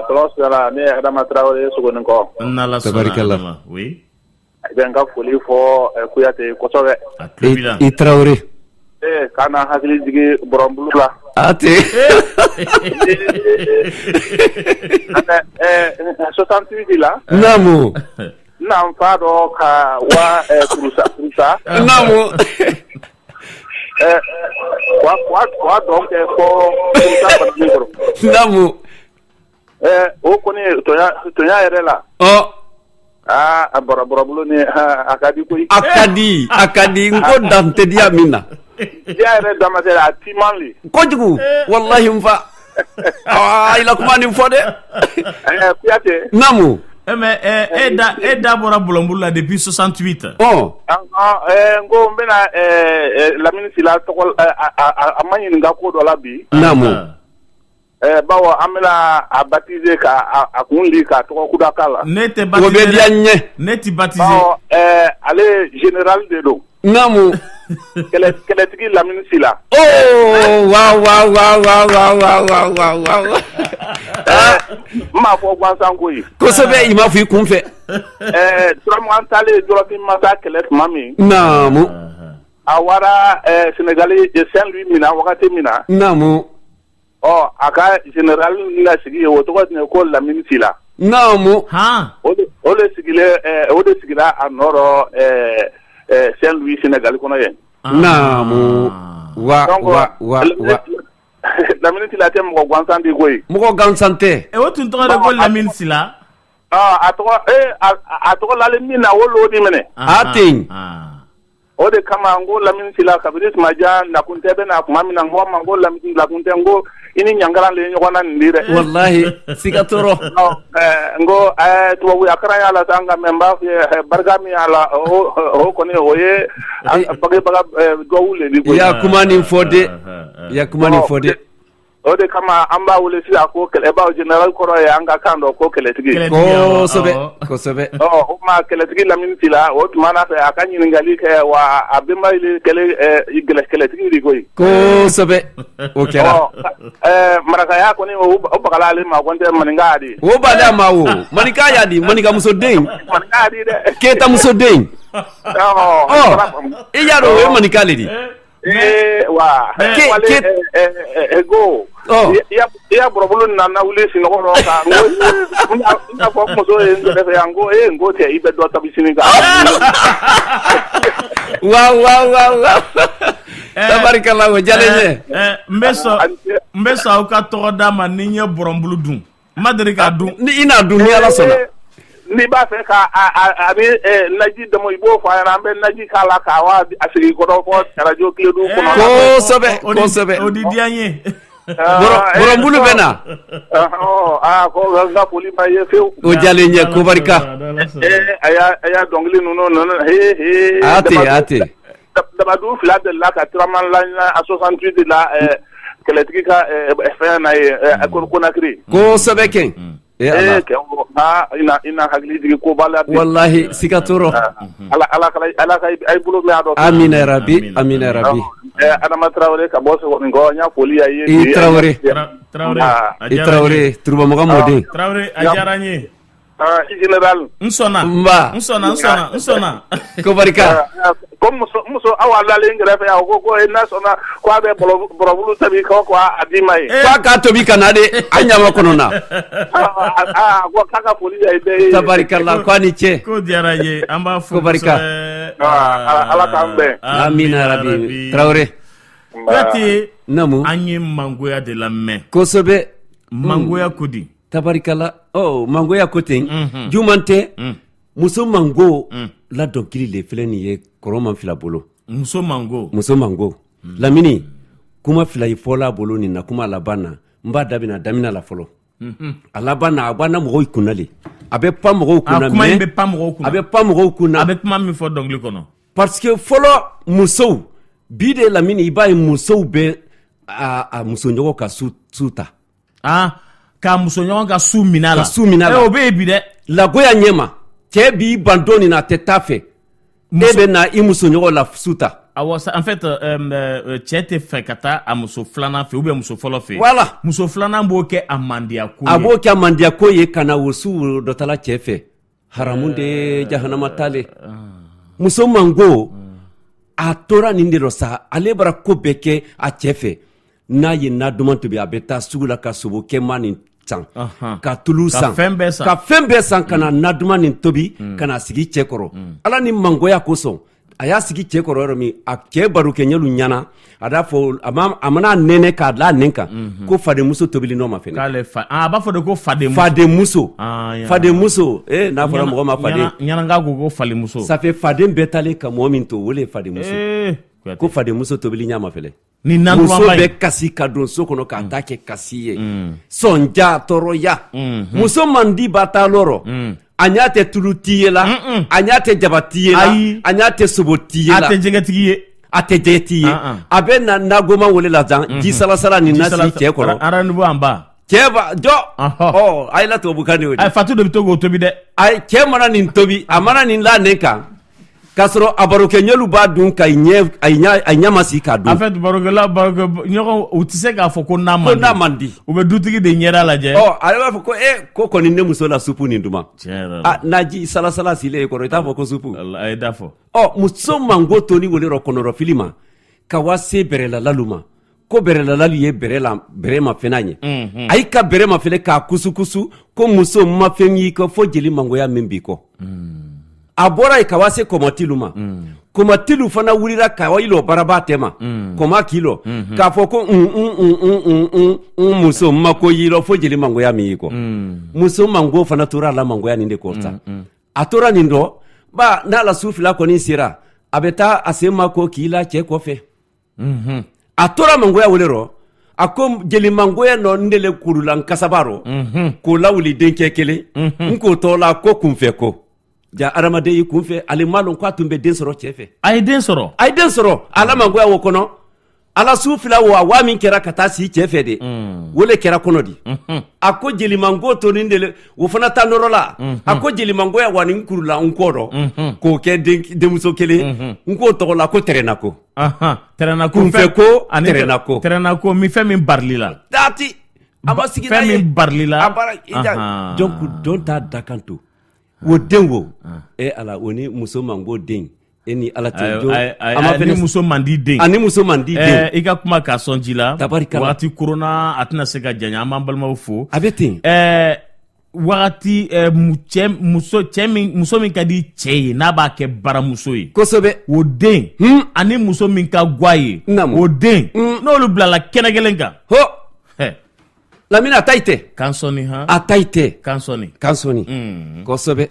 tɔlɔ sera ne ye Adama Traoré Sogoni kɔ n'Ala Tabarikala. sɔnna oui bɛ n ka foli fɔ Kuyate kosɛbɛ a tulo b'i la i Traoré k'a na hakili jigi Bɔrɔnbulu la ate 68 la namu n'an fa dɔ ka wa kurusa namu wa dɔn kɛ fɔ kurusa kɔni kɔrɔ namu o kɔni tonya yɛrɛ la a Bɔrɔbulu ni a ka di koyi a ka di n ko dan tɛ diya min na diya yɛrɛ damatɛ a timan le kojugu wallahi n fa i la kuma nin fɔ dɛ Kuyate namu mais e da bɔra Bɔlɔnbulu la depuis 68 n ko n bɛna Lamini Sila tɔgɔ a ma ɲininka ko dɔ la bi namu bawo an bɛna a baptiser ka a kun di ka tɔgɔ kuda k'a la ne tɛ o bɛ diya n ye ne tɛ baptiser bawo ale général de don namu kɛlɛtigi Lamini Sila wa n m'a fɔ gansan koyi kosɛbɛ i m'a fɔ i kun fɛ Turamagan taalen Jɔlɔfin masa kɛlɛ tuma min namu a wara Sénégali Saint-Louis minɛ wagati min na namu a ka général la sigi ye o tɔgɔ tun ye ko Lamini Sila namu o de sigira a nɔrɔ Saint-Louis Sénégal kɔnɔ ye namu wa Lamini Sila tɛ mɔgɔ gansan di koyi mɔgɔ gansan tɛ o tun tɔgɔ de ko Lamini Sila a tɔgɔ lalen min na o l'o di minɛ a ten o de kama n ko Lamini Sila kabini tuma jan nakuntɛ bɛ na tuma min na n ko a ma n ko Lamini nakuntɛ n ko i ni ɲangaran le ye ɲɔgɔn na nin di dɛ wallahi siga tɔɔrɔ n ko tubabuya karan y'a la sa nka mɛ n b'a f'i ye barika min y'a la o kɔni o ye bangebaga duwawu le di koyi i y'a kuma nin fɔ de o de kama an b'a wele sisan ko kɛlɛbaw général kɔrɔ ye an ka kan dɔ ko kɛlɛtigi kosɛbɛ o tuma kɛlɛtigi Lamini Sila o tuma na fɛ a ka ɲininkali kɛ wa a benba ye kɛlɛtigi de koyi kosɛbɛ o kɛra marakaya kɔni o bagala ale ma ko n tɛ maninka di o b'ale a ma o maninka y'a di maninka muso den maninka di dɛ Keyita muso den i y'a dɔn o ye maninka le di wa go i y'a Bɔrɔbulu nana wuli sinɔgɔ dɔ kan n y'a fɔ muso ye n kɛrɛfɛ yan n ko tɛ i bɛ dɔ tabi sini kan wa tabarikala o jalen ye n bɛ sɔn aw ka tɔgɔ d'a ma ni n ye Bɔrɔnbulu dun n ma deli k'a dun ni i n'a dun ni Ala sɔnna n'i b'a fɛ ka a bɛ naji damo i b'o fɔ a ɲɛna an bɛ naji k'a la k'a wa a sigi kɔrɔ fɔ radio Kiledu kɔnɔ kosɛbɛ o di diya n ye Bɔrɔnbulu bɛ na ko n ka foli ma ye fewu o jalen ye ko barika a y'a dɔnkili ninnu a ten dabadu fila delila ka Turaman la a 68 la kɛlɛtigi ka fɛn na ye Konakiri kosɛbɛ kɛ i na hakili jigi ko b'a la wallahi siga tɔɔrɔ ala ka i bolo mɛn a dɔ amina yarabi Adama Traoré ka bɔ Sogoni kɔ n y'a foli a ye i Traoré turubamɔgɔ mɔden Traoré a diyara n ye i général n sɔnna ko barika ko muso aw lalen kɛrɛfɛ yan ko n'a sɔnna ko a bɛ Bɔrɔbulu tabi ko a d'i ma ye ko a k'a tobi ka na de a ɲama kɔnɔ na ko k'a ka foli a ye bɛɛ ye tabarikala ko a ni ce ko diyara n ye an b'a fɔ ko barika ala k'an bɛn amina yarabi Traoré Kuyate namu an ye mangoya de lamɛn kosɛbɛ mangoya ko di tabarikala mangoya ko ten juman tɛ muso mango la dɔnkili le filɛ nin ye kɔrɔman fila bolo muso mango Lamini kuma fila i fɔla bolo nin na kuma laban na n b'a daminɛ la fɔlɔ a laban na a banna mɔgɔw kunna le a bɛ pan mɔgɔw kunna kuma in bɛ pan mɔgɔw kunna a bɛ pan mɔgɔw kunna a bɛ kuma min fɔ dɔnkili kɔnɔ parce que fɔlɔ musow bi de Lamini i b'a ye musow bɛ a musoɲɔgɔn ka su ta ka musoɲɔgɔn ka su minɛ a la ka su minɛ a la o bɛ yen bi dɛ lagoya ɲɛma cɛ b'i ban don nin na a tɛ taa fɛ e bɛ na i musoɲɔgɔn la su ta en fait cɛ tɛ fɛ ka taa a muso filanan fɛ ou bien muso fɔlɔ fɛ voilà muso filanan b'o kɛ a mandiya ko ye a b'o kɛ a mandiya ko ye ka na o su dɔ ta la cɛ fɛ haramu de jahanama tale muso mango a tora nin de rɔ sa ale bara ko bɛɛ kɛ a cɛ fɛ n'a ye na duman tobi a bɛ taa sugu la ka sobo kɛma nin san ka tulu san ka fɛn bɛɛ san ka na duman nin tobi ka na sigi cɛ kɔrɔ ala ni mangoya kosɔn a y'a sigi cɛ kɔrɔ yɔrɔ min a cɛ barokɛɲɛlu ɲana a b'a fɔ a mana nɛnɛ k'a da a nɛn kan ko fadenmuso tobili nɔ ma fɛnɛ a b'a fɔ de ko fadenmuso n'a fɔra mɔgɔ ma faden ɲananga ko fadenmuso ça fait faden bɛɛ talen ka mɔgɔ min to o le ye fadenmuso ko fadenmuso tobili ɲa ma fɛnɛ muso bɛ kasi ka don so kɔnɔ k'a ta kɛ kasi ye sɔnja tɔɔrɔya muso man di b'a taa lɔrɔ a ɲ'a tɛ tulu t'i ye la a ɲ'a tɛ jaba t'i ye la a ɲ'a tɛ sobo t'i ye la a tɛ jɛgɛtigi ye a tɛ jɛgɛ t'i ye a bɛ na nagoma wele la jan ji salasala ni nasi cɛ kɔrɔ rendez-vous an ba cɛ ba jɔ a ye la tubabukan de o de Fatu de bɛ to k'o tobi dɛ cɛ mana nin tobi a mana nin la ne kan k'a sɔrɔ a barokɛɲɛlu b'a dun ka ɲɛ ma sigi k'a dun en fait ɲɔgɔn u tɛ se k'a fɔ ko n'a man di u bɛ dutigi de ɲɛda lajɛ ale b'a fɔ ko ko kɔni ne muso la supu nin duman naji salasala silen e kɔrɔ i t'a fɔ ko supu a ye da fɔ muso mango toni wele rɔ kɔnɔrɔfili ma ka wa se bɛrɛlalalu ma ko bɛrɛlalalu ye bɛrɛ ma fɛnɛ ɲɛ a y'i ka bɛrɛ ma fɛnɛ k'a kusukusu ko muso ma fɛn y'i kɔ fo jeli mangoya min b'i kɔ a bɔra yen ka wa se kɔmɔtilu ma kɔmɔtilu fana wulila ka wa ilo baraba tema kɔma kilo k'a fɔ ko muso mako yilo fo jeli mangoya min y'i kɔ muso mango fana tora la mangoya nin de kɔ sa a tora nin dɔ ba n'ala su fila kɔni sera a bɛ taa a sen mako k'i la cɛ kɔfɛ a tora mangoya wele rɔ a ko jeli mangoya nɔ n dele kurula n kasaba rɔ k'o lawuli denkɛ kelen n k'o tɔ la ko kunfɛ ko ja adamaden y'i kunfɛ ale ma lɔn k'a tun bɛ den sɔrɔ cɛ fɛ a ye den sɔrɔ ala mangoya wo kɔnɔ ala su fila wo a waa min kɛra ka taa si cɛ fɛ de wele kɛra kɔnɔ di a ko jeli mango to nin de o fana ta nɔrɔ la a ko jeli mangoya wa nin kurula n kɔ dɔ k'o kɛ denmuso kelen n k'o tɔgɔ la ko tɛrɛnako kunfɛ ko tɛrɛnako mi fɛn min barili la dati a ma sigi fɛn min barili la a bara donc don t'a dakan to o den wo ala o ni muso mango den e ni ala tɛ jɔ ani muso mandi den ani muso mandi den i ka kuma k'a sɔn ji la tabarikala wagati korona a tɛna se ka janya an b'an balimaw fo a bɛ ten wagati muso min ka di cɛ ye n'a b'a kɛ baramuso ye kosɛbɛ o den ani muso min ka gwa ye o den n'olu bilala kɛnɛ kelen kan Lamini a ta i tɛ kan sɔnni a ta i tɛ kan sɔnni kosɛbɛ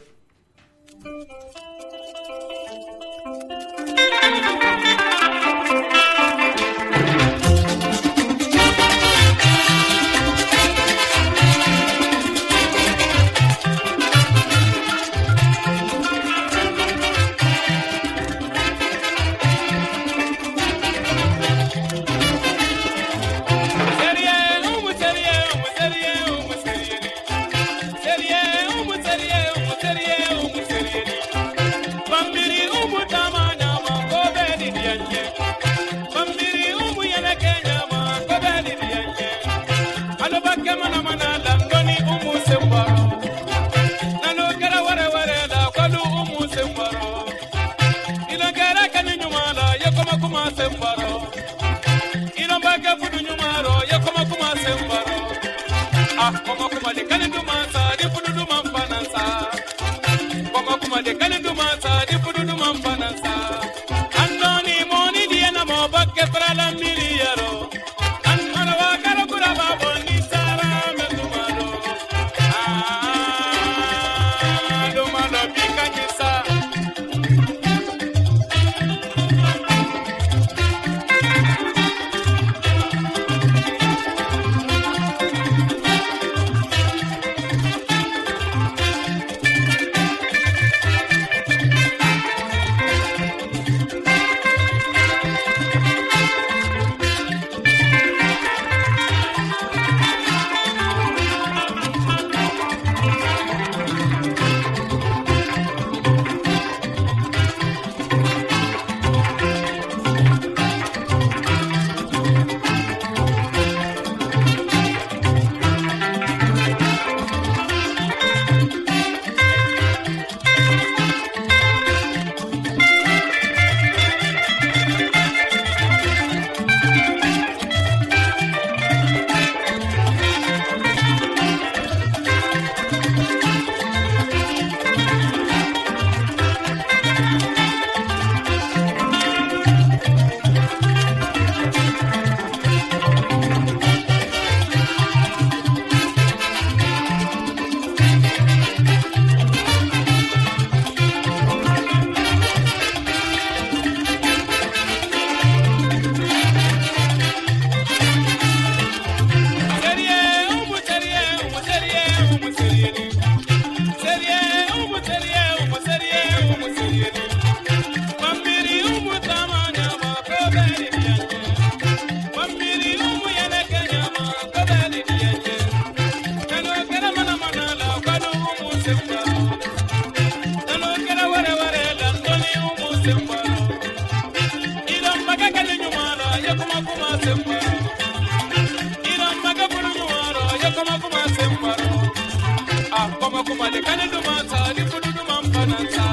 Seria de kane do masa ni fudu do man panansa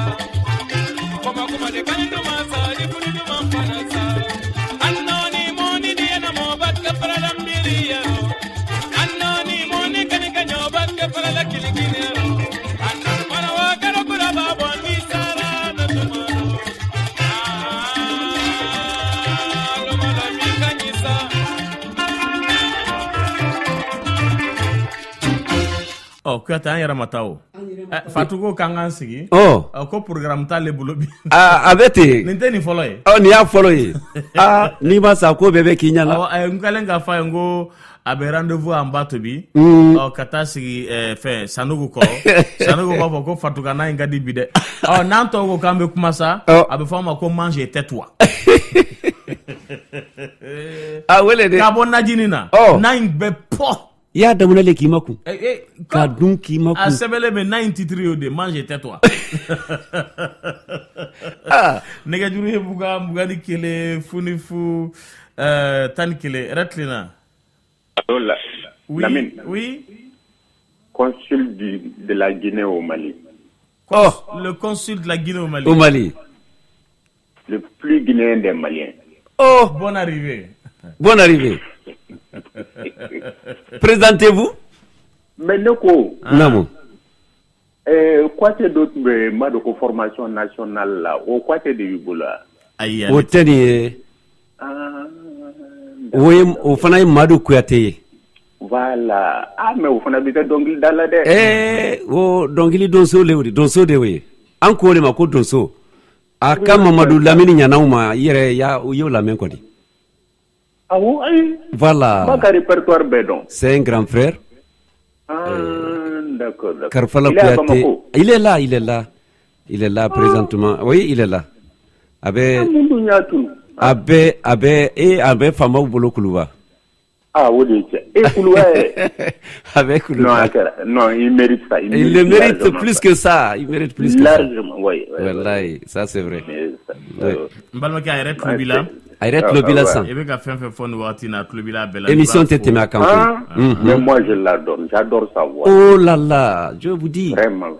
kuma de kane do masa ni fudu do man panansa annoni moni ni na mo bakka para mbiriya annoni moni kane kanyo bakka para la kilikiniya annan para wa karo kura babo ni sara na tumaro lo mala mi kanisa Oh, kuyata an yɛrɛ ma taa o. Fatu ko k'an k'an sigi. Ko programme t'ale bolo bi. A bɛ ten. Nin tɛ nin fɔlɔ ye. Nin y'a fɔlɔ ye. N'i ma sa ko bɛɛ bɛ k'i ɲɛ la. N kɛlen k'a fɔ a ye n ko a bɛ rendez-vous an ba tobi. Ka taa sigi fɛn Sanogo kɔrɔ. Sanogo b'a fɔ ko Fatukana in ka di bi dɛ. N'an tɔw ko k'an bɛ kuma sa, a bɛ fɔ a ma ko mange tais-toi. Wele de. K'a bɔ najini na. Na in bɛ pɔ. I y'a daminɛ k'i ma kun. Ka dun k'i ma kun. A sɛbɛnlen bɛ na in titre y'o de mange tais-toi. Nɛgɛjuru ye mugan ni kelen funifu 11 Retlina. Lamine. Oui. Consul de la Guinée au Mali. Le consul de la Guinée au Mali. Au Mali. Le plus guinéen des Maliens. Bonne arrivée. Bonne arrivée. Présentez-vous. Mais Noko. Non. Quoi c'est d'autre de formation nationale là? Quoi c'est de Yubola? Au tenir. Oui, au fana Madou Kouyaté. Voilà. Mais au fana bita dongili dala de. Dongili donso de we. Encore ma ko donso. Aka Mamadou Lamine Nyanauma yere ya yo Lamine kodi. Ah oui. Voilà. Pas répertoire bédon. C'est un grand frère. D'accord. Karfala Kouyaté. Il est là présentement. Oui, il est là. Abe fama bolo kuluba. Oui, Kuluba. Avec Kuluba. Non, il mérite ça. Il le mérite plus que ça. Il mérite plus que ça. Largement, oui. Wallahi, ça c'est vrai. Mbalmaki arrête le bilan. Arrête le bilan ça. Et bien qu'à faire fond wati na le bilan bella. Émission tête ma campagne. Mais moi je l'adore, j'adore sa voix. Oh là là, je vous dis. Vraiment.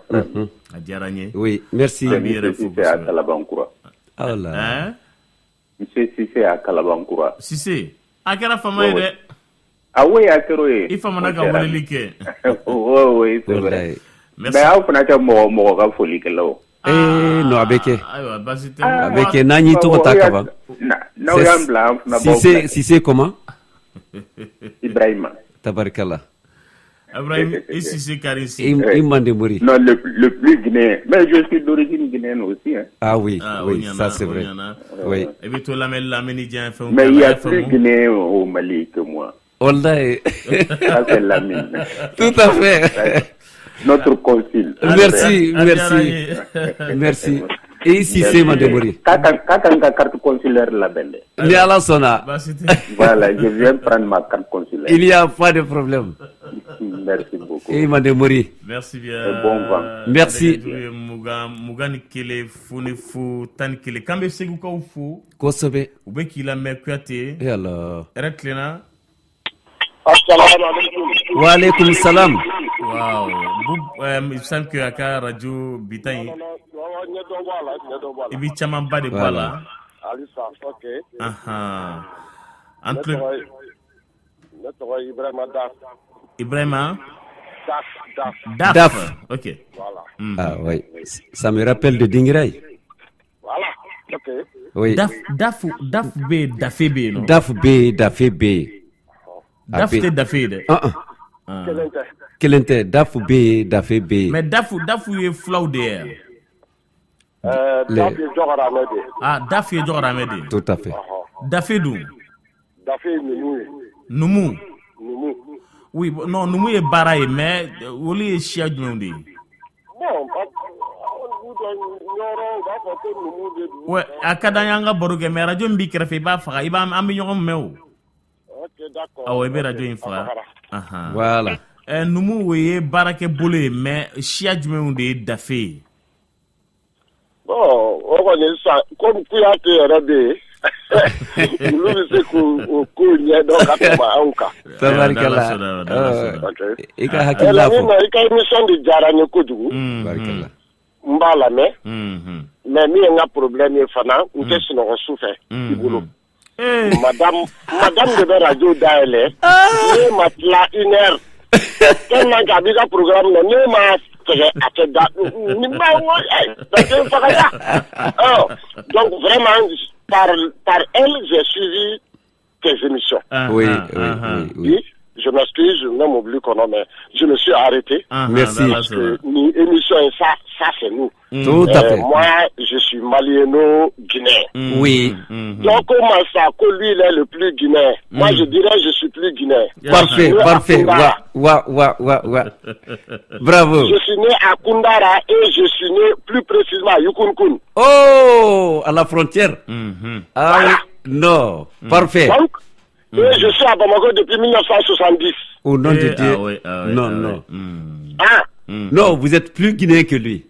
Oui, merci. C'est à Kalabankoura. Oh là. Monsieur Sissé à Kalabankoura. Sissé. A kɛra fama ye dɛ. Ah oui, a kɛra o ye. I famana ka weleli kɛ. Oui, c'est vrai. Mais aw fana tɛ mɔgɔ ka foli kɛlaw. Non, a bɛ kɛ. Ayiwa basi tɛ. A bɛ kɛ n'an y'i tɔgɔ ta kaban. N'aw y'an bila an fana b'aw bila. Sissé comment? Ibrahima. Tabarikala. Ibrahima, et Sissé Karissi. Mandemori. Non, le plus guinéen. Mais je suis d'origine guinéenne aussi. Hein. Ah oui, ça c'est vrai. Oui. Et puis toi, mais il y a plus guinéen au Mali que moi. Wallahi. Ça c'est Lamine. Tout à fait. Notre consul. Merci. Et Sissé Mandemori. Quand ta carte consulaire la belle. Il y a la sona. Voilà, je viens prendre ma carte consulaire. Il n'y a pas de problème. Merci beaucoup. Et Mandemori. Merci bien. Bon vent. Merci. Mugani kele funifu tan kele kambe segu ka ufu. Kosobe. Ube kila mekuyate. Et alors. Retlina. Assalamu alaikum. Wa alaikum salam. Wow. Il semble que aka radio bitan. Ibi chaman ba de bala. Alisa, ok. Entre Ibrahima Daf. Ibrahima Daf. Ok. Voilà. Ah oui. Ça me rappelle de Dingiray. Voilà. Ok. Oui. Daf B, Dafé B, non? Daf B, Dafé B. Daf te Dafé de. Kelente, Daf B, Dafé B. Mais Daf est flau de. Daf est Jogara Mede. Ah, Daf est Jogara Mede. Tout à fait. Dafé d'où? Dafé Noumou. Oui, non, Noumou est baraye, mais Oli est chia du monde. Ouais, à Kadanyanga Boruge, mais Radio Mbikrefe Bafra, il va m'améliorer meu. Ok, d'accord. Ah ouais, Radio Infra. Voilà. Noumou, oui, barake boulé, mais chia du monde Dafé. Bon, on est ça. Comme Kouyaté Rabé. olu bɛ se k'o ko ɲɛdɔn ka tɛmɛ anw kan. Tabarikala. I ka hakilila fɔ. I ka émission de diyara n ye kojugu. Tabarikala. N b'a lamɛn. mais min ye n ka problème ye fana n tɛ sunɔgɔ su fɛ i bolo. Madame de bɛ radio dayɛlɛ ne ma tila 1 heure tellement que a b'i ka programme na ne ma sɛgɛ a tɛ da ni ba wo daden fagaya. Donc vraiment par elle j'ai suivi tes émissions. Oui. Je m'excuse, je ne m'oublie qu'on a, mais je me suis arrêté. Merci. Parce que l'émission, ça c'est nous. Tout à fait. Moi, je suis maliéno-guinéen. Oui. Donc, comment ça, que lui, il est le plus guinéen? Moi, je dirais, je suis plus guinéen. Parfait. Bravo. Je suis né à Koundara et je suis né plus précisément à Yukunkun. Oh, à la frontière. Ah voilà. Non, parfait. Donc, et je suis à Bamako depuis 1970. Au nom de Dieu. Non. Non, vous êtes plus guinéen que lui.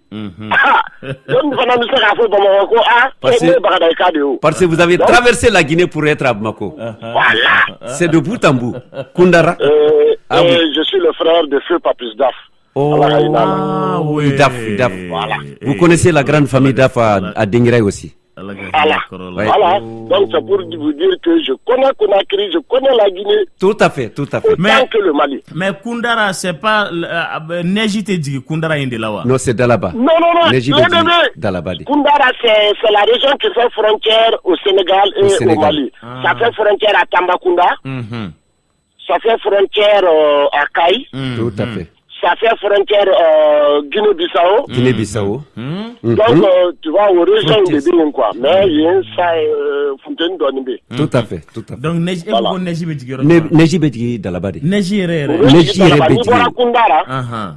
Parce que vous avez traversé la Guinée pour être à Bamako. Voilà. C'est de bout en bout. Koundara. Je suis le frère de Feu Papus Daf. Oh, oui. Daf. Voilà. Vous connaissez la grande famille Daf à Dinguiraï aussi. Voilà. Donc c'est pour vous dire que je connais Conakry, je connais la Guinée. Tout à fait. Autant que le Mali. Mais Koundara, c'est pas Neji te dit Koundara Indelawa. Non, c'est Dalaba. Non. Neji Dalaba. Koundara, c'est la région qui fait frontière au Sénégal et au Mali. Ça fait frontière à Tambacounda. Ça fait frontière à Kaï. Tout à fait. Ça fait frontière Guinée-Bissau. Donc, tu vois, aux régions de Bénin, quoi. Mais il y a ça, Fontaine d'Onibé. Tout à fait. Donc, Neji Betigi. Neji Betigi Dalabadi. Neji Betigi. Ni bora Koundara,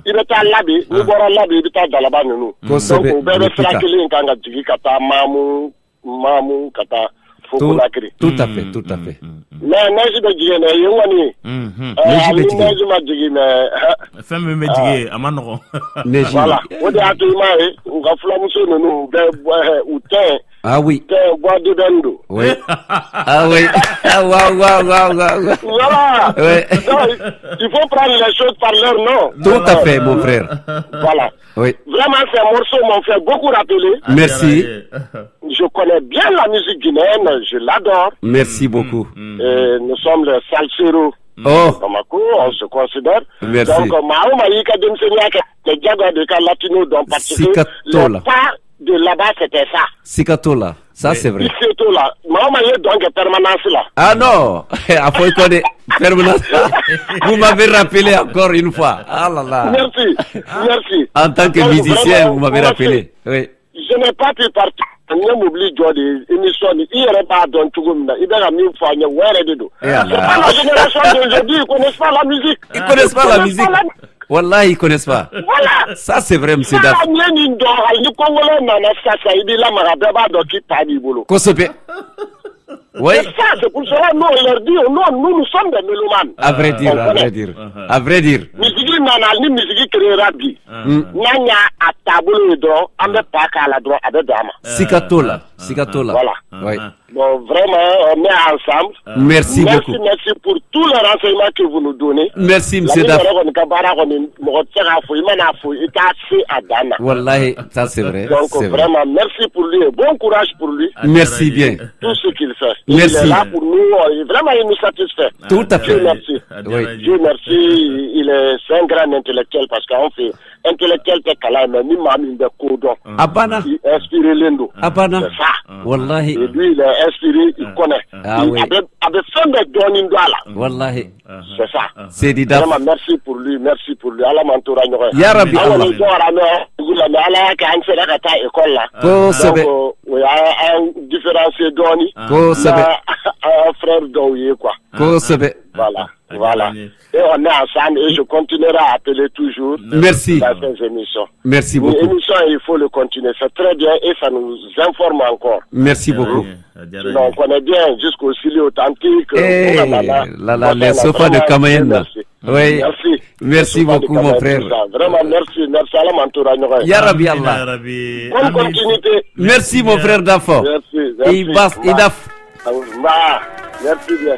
il est à Labi, ni bora Labi, il est à Dalaba, nous. Donc, on peut faire que l'un quand tu dis Kata, Mamou, Kata. Tout à fait. Mais Neji Betigi, Yewani. Neji Betigi. Neji Betigi, mais. Femme Betigi, Amano. Neji. Voilà. On est à Toumae, on va flammer nous, ou teint. Ah oui. Bois de Bendo. Oui. Ah oui. Waouh. Voilà. Ouais. Donc, il faut prendre les choses par leur nom. Tout à fait, mon frère. Voilà. Oui. Vraiment, ces morceaux m'ont fait beaucoup rappeler. Merci. Je connais bien la musique guinéenne, je l'adore. Merci beaucoup. Nous sommes les salseros. Bamako, on se considère. Merci. Donc, les Diago de Latino, donc parce que les pas de là-bas, c'était ça. Sikatola, ça c'est vrai. Sikatola, maman y est donc permanence là. Ah non, après qu'on est permanence. Vous m'avez rappelé encore une fois. Ah là là. Merci. En tant que musicien, vous m'avez rappelé. Oui. Je n'ai pas pu partir. Je m'oublie de l'émission. Il n'y aurait pas dans tout le monde. Il y a une fois, il y a c'est pas la génération d'aujourd'hui. Ils ne connaissent pas la musique. Ils ne connaissent pas la musique. Wallah, ils ne connaissent pas. Voilà. Ça, c'est vrai, monsieur Daf. Oui. C'est ça, c'est pour cela que nous, on leur dit, nous sommes des mélomanes. À vrai dire. Musique, musique créera bi. Nanya à tableau d'or, on ne pas qu'à la droite avec dama. Sikatola. Voilà. Oui. Bon, vraiment, on est ensemble. Merci beaucoup. Merci pour tous les renseignements que vous nous donnez. Merci, monsieur Daf. Wallahi, ça c'est vrai. Donc, vraiment, merci pour lui et bon courage pour lui. Merci bien. Tout ce qu'il fait. Merci. Il est là pour nous, vraiment, il nous satisfait. Tout à fait. Dieu merci. Oui. Dieu merci, c'est un grand intellectuel parce qu'on fait intellectuel, c'est qu'elle mais ni mamie de Kodon. Abana. Il inspiré l'Indo. Abana. C'est ça. Wallahi. Et lui, il est inspiré, il connaît. Ah oui. Avec fin de donner là. Wallahi. C'est ça. C'est dit Daf. Vraiment, merci pour lui. Allah m'entoure. Ya Rabbi Allah. Donc, il y a un différencié d'Oni. Un frère d'Oye, quoi. Voilà. Et on est ensemble et je continuerai à appeler toujours. Merci. Dans ces émissions. Merci beaucoup. L'émission, il faut le continuer. C'est très bien et ça nous informe encore. Merci beaucoup. Donc, on connaît bien jusqu'au Sili authentique. Les sofas de Kamayenne. Oui. Merci beaucoup, mon frère. Vraiment, merci. Allah m'entoure. Ya Rabbi Allah. Bonne continuité. Merci, mon frère Dafo. Merci. Idaf. Bah, merci bien.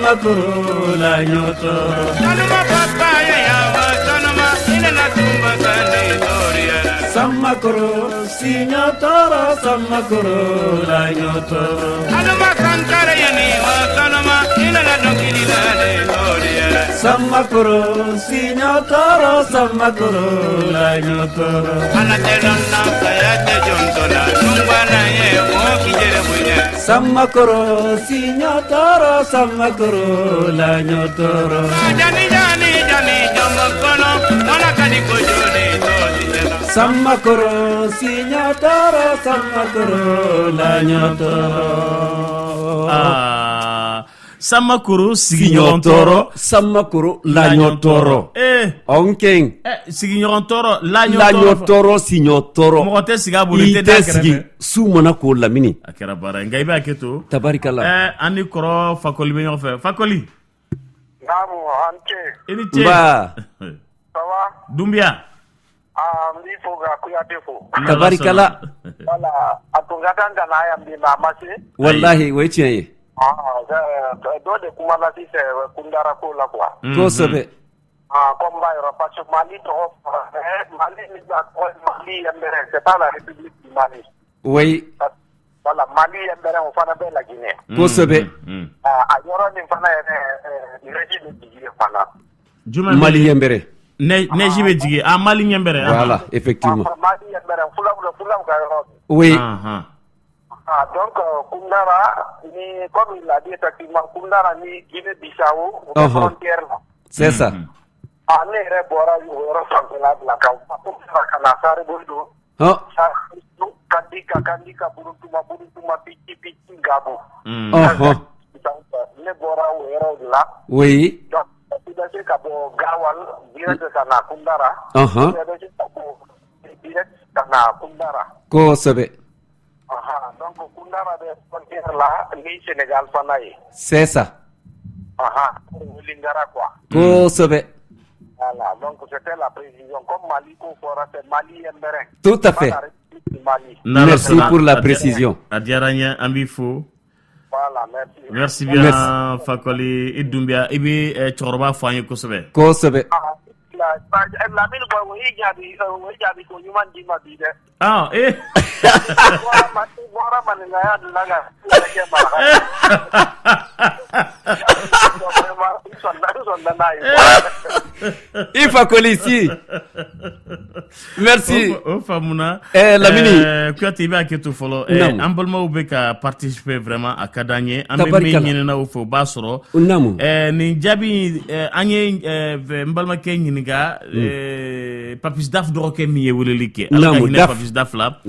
makuru la nyoto Saluma papaya ya wa saluma ina na tumba kane doria Samakuru si nyotoro samakuru la nyoto Saluma kankara ya ni wa saluma ina na dongili la doria Samakuru si nyotoro samakuru la nyoto Ana telon na kaya te jontola nungwa na ye wo kijere bunya Samakuru si nyotoro samakuru la nyotoro Jani jani jani kadi ko jode to dinela Samakoro signotoro Samakoro la nyotoro Samakoro sigiɲɔgɔn tɔɔrɔ Samakoro laɲɔtɔrɔ onkeng sigiɲɔgɔn tɔɔrɔ laɲɔtɔrɔ siɲɔtɔrɔ mɔgɔ tɛ sigi a bolo i tɛ sigi su mana k'o lamini a kɛra baara ye nka i b'a kɛ to tabarikala an ni kɔrɔ Fakoli bɛ ɲɔgɔn fɛ Fakoli naamu an ce i ni ce nba sawa Dumbiya n b'i fo ka Kuyate fo tabarikala wala a tun ka kan ka n'a yan bi ma a ma se wallahi o ye tiɲɛ ye dɔ de kumana sisan Kundara ko la quoi kosɛbɛ ko n b'a yɔrɔ parce que Mali tɔgɔ fɔra Mali ni Mali yɛrɛ c'est pas la République du Mali oui voilà Mali yɛrɛ o fana bɛ Laginɛ kosɛbɛ a yɔrɔ nin fana yɛrɛ neji bɛ jigin fana Mali yɛrɛ neji bɛ jigin Mali yɛrɛ voilà effectivement Mali yɛrɛ fulaw ka yɔrɔ oui donc Kundara ni comme il l'a dit effectivement Kundara ni Guinée-Bissau au frontière là c'est ça ne yɛrɛ bɔra yɔrɔ fanfɛla de la ka na Sare Boido Kandika Buruntuma Piti Gabo ne bɔra o yɔrɔ de la oui donc i bɛ se ka bɔ Gawal direct ka na Kundara i bɛ se ka bɔ direct ka na Kundara kosɛbɛ donc Kundara bɛ frontière la ni Sénégal fana ye c'est ça Lingara quoi kosɛbɛ voilà donc c'était la précision comme Mali ko fɔra c'est Mali yɛrɛ tout à fait merci pour la précision a diyara n ye an b'i fo voilà merci bien Fakoli i Dumbiya i bɛ cɛkɔrɔba fɔ an ye kosɛbɛ kosɛbɛ Lamine boy o y'i jaabi ko ɲuman d'i ma bi dɛ bɔra maninkaya de la ka kɛ mara i Fakoli si merci o faamuna Lamini Kuyate i b'a kɛ to fɔlɔ an balimaw bɛ ka participer vraiment a ka d'an ye an bɛ min ɲinina o fɛ o b'a sɔrɔ nin jaabi an ye n balimakɛ ɲininka Papis Daf dɔgɔkɛ min ye weleli kɛ ala ka hinɛ Papis Daf la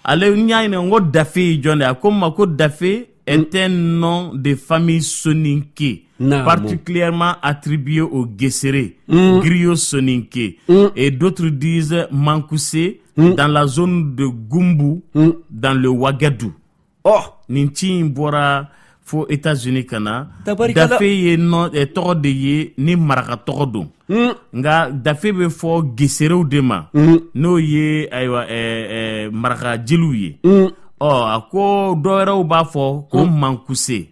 ale n y'a ɲininka n ko Dafe ye jɔn de ye a ko n ma ko Dafe est un nom de famille soninké particulièrement attribué au Guécéré, griot soninké, et d'autres disent Mankoussé dans la zone de Gumbu, dans le Ouagadou. Ninti bora fo États-Unis kana Dafe ye non tɔgɔ de ye ni maraka tɔgɔ don nga Dafe bɛ fɔ Guécéréw de ma n'o ye ayiwa maraka jeliw ye a ko dɔwɛrɛw b'a fɔ ko Mankoussé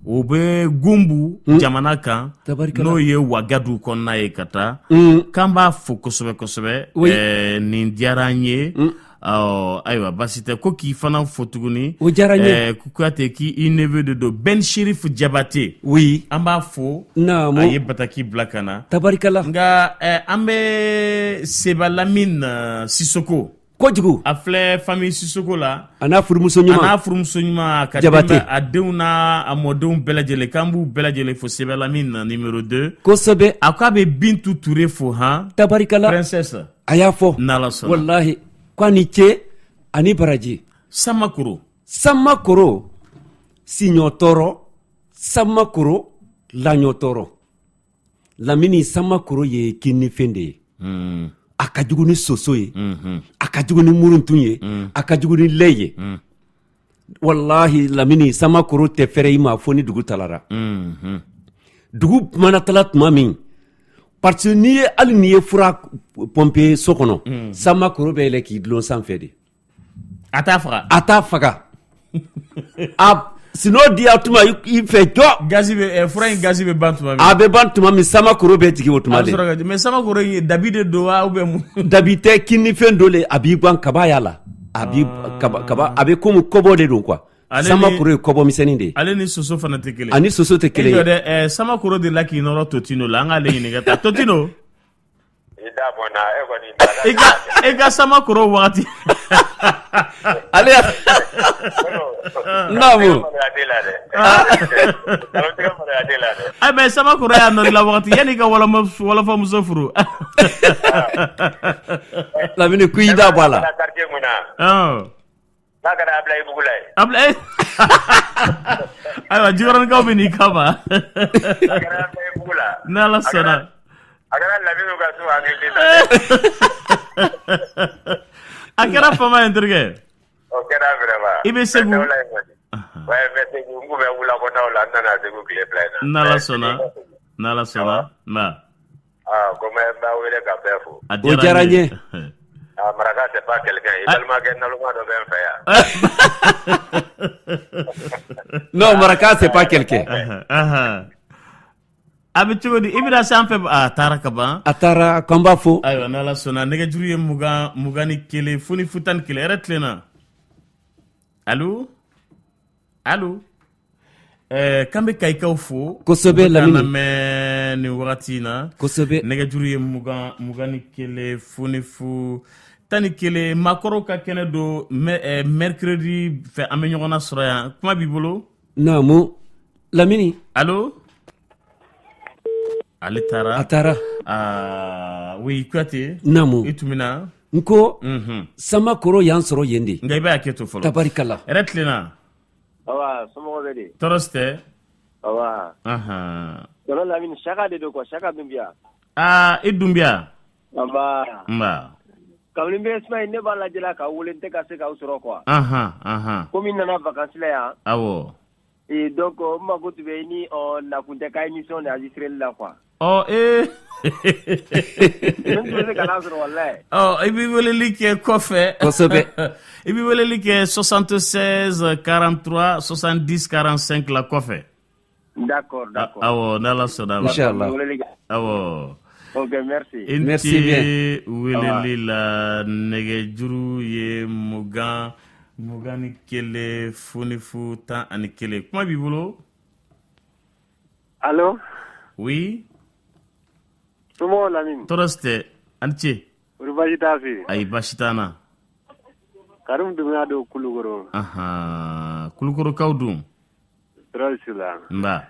o bɛ Gumbu jamana kan n'o ye Ouagadou kɔnɔna ye ka taa k'an b'a fo kosɛbɛ kosɛbɛ nin diyara an ye ayiwa basi tɛ ko k'i fana fo tuguni o diyara n ye Kuyate k'i neveu de don Ben Chérif Diabaté oui an b'a fo a ye bataki bila ka na tabarikala nka an bɛ Seba Lamine Sissoko kojugu a filɛ famille Sissoko la a n'a furumuso ɲuman ka tɛmɛ a denw n'a a mɔdenw bɛɛ lajɛlen k'an b'u bɛɛ lajɛlen fo Seba Lamine numéro 2 kosɛbɛ a ko a bɛ Bintu Ture fo tabarikala princesse a y'a fɔ n'Ala sɔnna wallahi ko ni ce ani baraji Samakoro siɲɔtɔrɔ Samakoro laɲɔtɔrɔ Lamini Samakoro ye kinnifɛn de ye a ka jugu ni soso ye a ka jugu ni muruntun ye a ka jugu ni lɛ ye wallahi Lamini Samakoro tɛ fɛrɛ i ma fo ni dugu talara dugu mana tala tuma min parce que n'i ye hali n'i ye fura pompe so kɔnɔ Samakoro bɛ yɛlɛ k'i dulon sanfɛ de a t'a faga sinon di a tuma i fɛ jɔ fura in gazi bɛ ban tuma min a bɛ ban tuma min Samakoro bɛ jigin o tuma de mais Samakoro ye dabi de don wa ou bien mun dabi tɛ kinnifɛn dɔ le a b'i ban kaba y'a la a b'i kaba a bɛ komi kɔbɔ de don quoi Samakoro ye kɔbɔ misɛnnin de ye ale ni soso fana tɛ kelen ani soso tɛ kelen ye Samakoro de la k'i nɔrɔ Totino la an k'ale ɲininka ta Totino i ka Samakoro wagati ale naamu Ah mais Samakoro ya nori la wakati yani ka wala fa muso furu. La mini kuida bala. Oh. Nakara Ablay Bugulay. Ablay. Aywa jigoran ka bini kama. Nakara Ablay Bugula. Nala sana. Agara la binu ka su angeli. Akara fama entregue. Okera vraiment. Ibe segu. Ouais, mais c'est que vous avez la bonne la nana de vous clé plein. Nala sona. Ma. Ah, comment va où le capefo. O jaranye. Ah, Maraka c'est pas quelqu'un, il va le na luma do ben faire. Non, Maraka c'est pas quelqu'un. Abitu di ibida sampe atara kaba. Atara komba fo. Ayo nala sona nega juri mugani kele funi futan kele retlena. Allô? Allô? Kambe kaikaw fo kosobe lamini me ni wakati na kosobe nega juri mugani kele funi fu tani kele makoro ka kene do mercredi fe ame nyogona soroya kuma bibolo namu lamini allô alitara atara oui kwate namu itumina nko sama koro yan soro yende ngaiba aketo folo tabarikalla retlena awa somo bedi toroste awa dolo lamini shaka de do ko shaka dumbia idumbia mba kawlimbe isma ne bala jela ka wulente ka se ka usoro ko komi nana vacances la ya awo et donc ma ko tube ni on na kunte ka émission de Israël la quoi ibi wele like kofe kosobe ibi wele like 76 43 70 45 la kofe. D'accord. Awo nala soda inchallah. Awo. OK, merci. Merci bien. Wele la nege juru ye mugani kele funifu tan ani kele. Kuma bibolo? Allô? Oui. Somo lamini. Toroste anche. Urubashita fi. Ay bashitana. Karum dumya do kulugoro. Kulugoro kaudum. Trosila. Mba.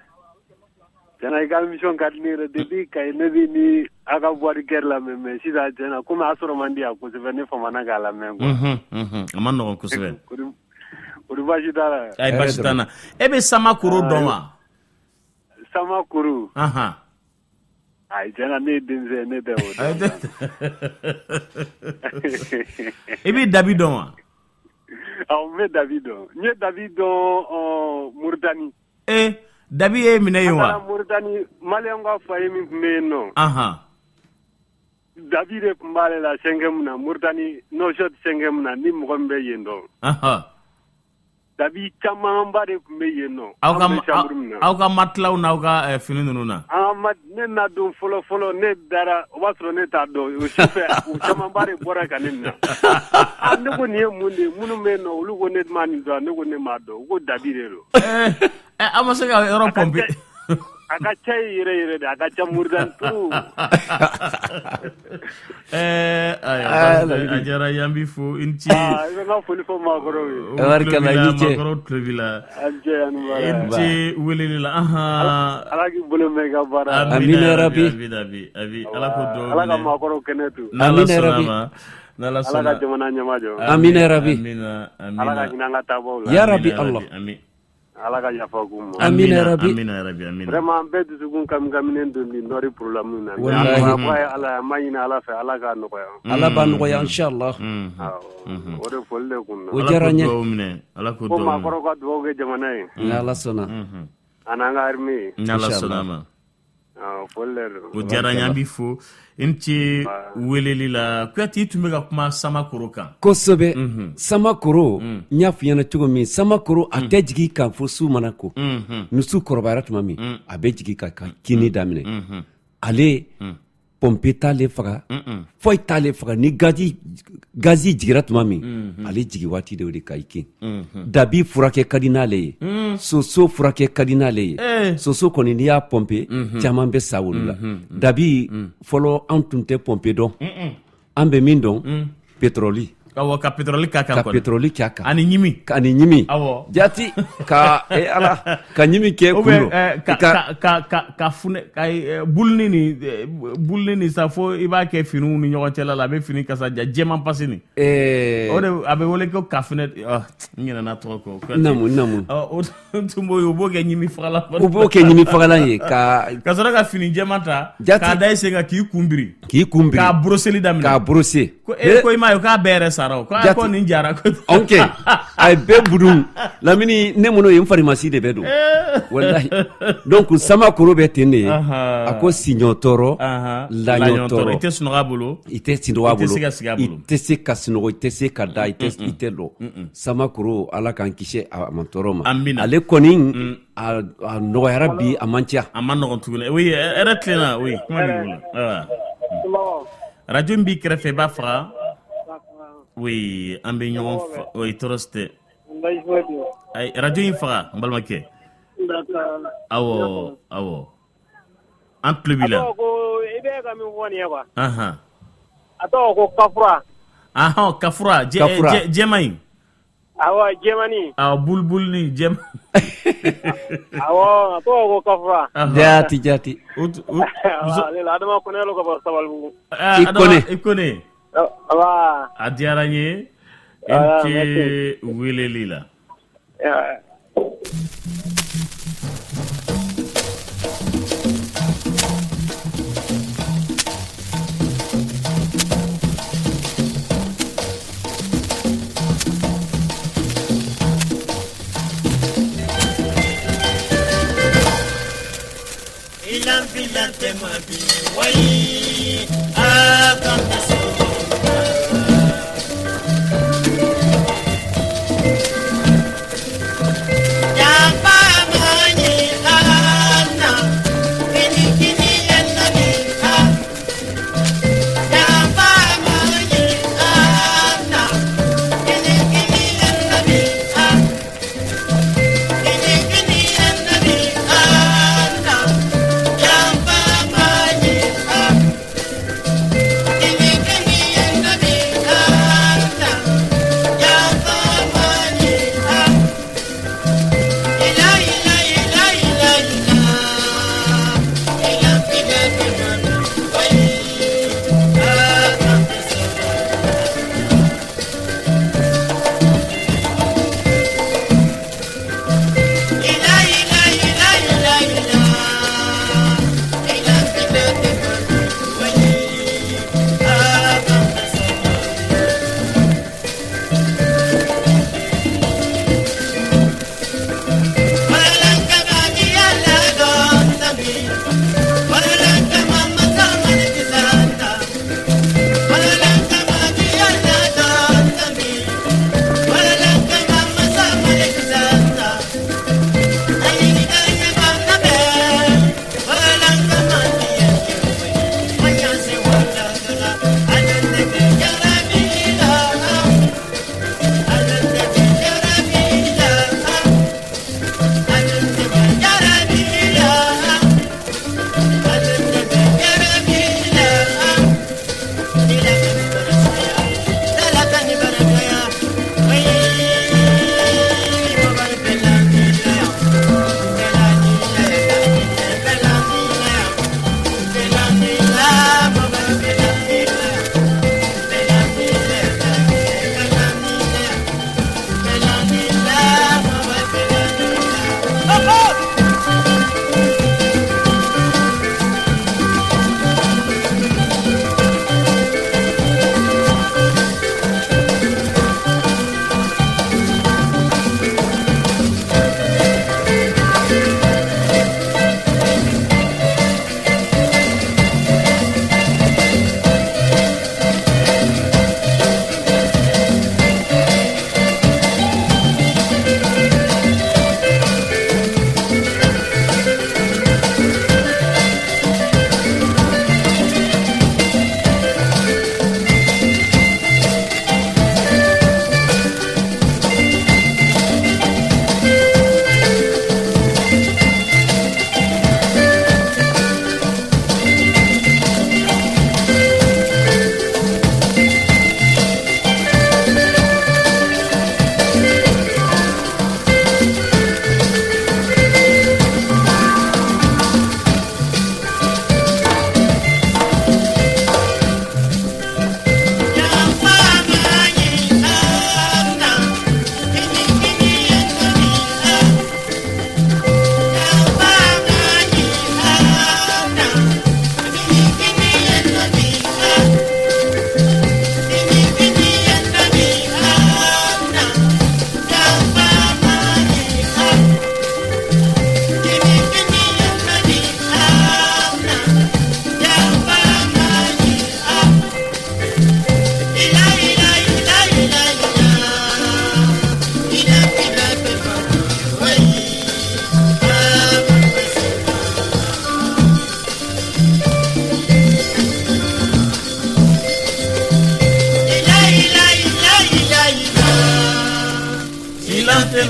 Jana igal mission kadnire dedi kay nebi ni aga boadi kerla meme sida jana kuma asoro mandi ako se vene famana gala mengo. Amano ko se ven. Urubashita. Ay bashitana. Ebe Samakoro donwa. Samakoro. Ay jana ne dinze ne de o. Ebi Davido wa. Me Davido. Nye Davido Mauritanie. Davi mine yo wa. Mauritanie Malengo fa yemi meno. David kumbale la sengemna Mauritanie no shot sengemna ni mogombe yendo. Dabi chama mbare kumeyeno auka matlaw na auka finunu na ne na do folo ne dara wasro ne ta do o shife o chama mbare bora kanina ande ko ni munu meno ulugo ne mani do ne ko ne mado ko dabi relo amasaka Europe pompe aka chay yire aka chamurdan tu ajara yambi fo inti na foli fo magoro warkala yiche magoro trevila anje anwara inti welila alagi bolo mega bara amina rabbi abi alako do alaga magoro kenetu amina rabbi nala sona alaga jamana nyamajo amina rabbi amina alaga kinanga tabo ya rabbi allah amin alaga yafagumo amina rabbi vraiment bedu sugun kam gaminen do ni nori problème na wallahi ala mayina ala fa alaga no ko ala ban ko ya inshallah ore folle kunna o jaranye ala ko do ma ko do ge jamana ya la sona ananga armi nala sona ma folle o jaranya bi fo inti weleli la kwati tumega kuma Samakoro kan kosobe Samakoro nya fiyana cogo min Samakoro a tɛ jigi kan fo su mana ko nusu kɔrɔbayara tuma min a bɛ jigi ka kini daminɛ ale pompe t'ale faga foyi t'ale faga ni gazi jigira tuma min ale jigi waati de o de ka i kin dabi furakɛ ka di n'ale ye soso furakɛ ka di n'ale ye soso kɔni n'i y'a pompe caman bɛ sa olu la dabi fɔlɔ an tun tɛ pompe dɔn an bɛ min dɔn pétrole awo ka petroli ka kan ka petroli ka kan ani nyimi awo jati ka ala ka nyimi ke kulo ka fune ka bulni ni sa fo iba ke finu ni ɲɔgɔn cɛla la be fini kasa jɛman pasini o de abe wele ko ka fune ngena na to ko namu o tumbo yo bo ke nyimi fagala ye ka sɔrɔ ka fini jɛman ta ka da ise ka k'i kunbiri ka broseli daminɛ ka brosser ko ima yo ka bɛrɛ sara ko nin jara ko onke ay be budun lamini ne mono yim pharmacie de bedo wallahi donc sama koro be tenne ako signotoro la nyotoro ite sinoga bolo ite se ka sinogo ite se ka da ite lo sama koro ala kan kise a mantoroma ale koni a noyara bi a mantia a man non tugune oui eretlena oui comment dire radio mbi krefe ba fra oui ambe ñoo oui toroste ay radio infra mbalma ke awo ample bila ko ibe ga mi woni kwa ato ko kafura jemai awa jemani bulbul ni jem awa to ko kafura jati ale la dama ko ne lo ko bar sabalbu ikone awa adiaranye enke wilelila Vilante mabi wai akamso Jamba mani ana kini enani ha Jamba mani ana kini enani ha kini enani ana Jamba mani ha kini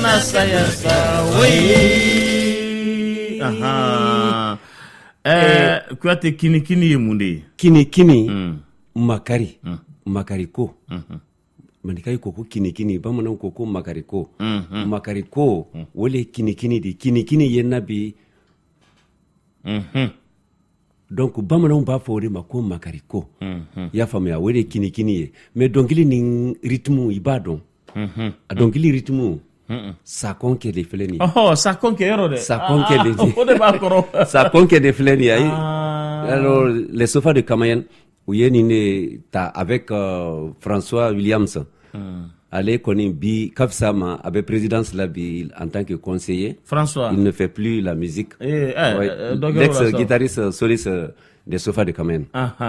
na saya sa oui. Aha. Kuyate kini ye mun de ye? Kini makari makariko mandikai ko kini bamanan ko makariko makariko wole kini di kini yenna bi donc bamanan b'a fɔ o de ma ko makariko y'a faamuya wole kini ye mais dɔnkili ni rythme i b'a dɔn a dɔnkili rythme sa konke de filɛ nin ye sa konke yɔrɔ dɛ sa konke de o de b'a kɔrɔ sa konke de filɛ nin ye ayi alors les sofas de Camayen u ye nin de ta avec François Williams ale kɔni bi kafisa ma a bɛ présidence la bi en tant que conseiller François il ne fait plus la musique l'ex-guitariste soliste des sofas de Camayen a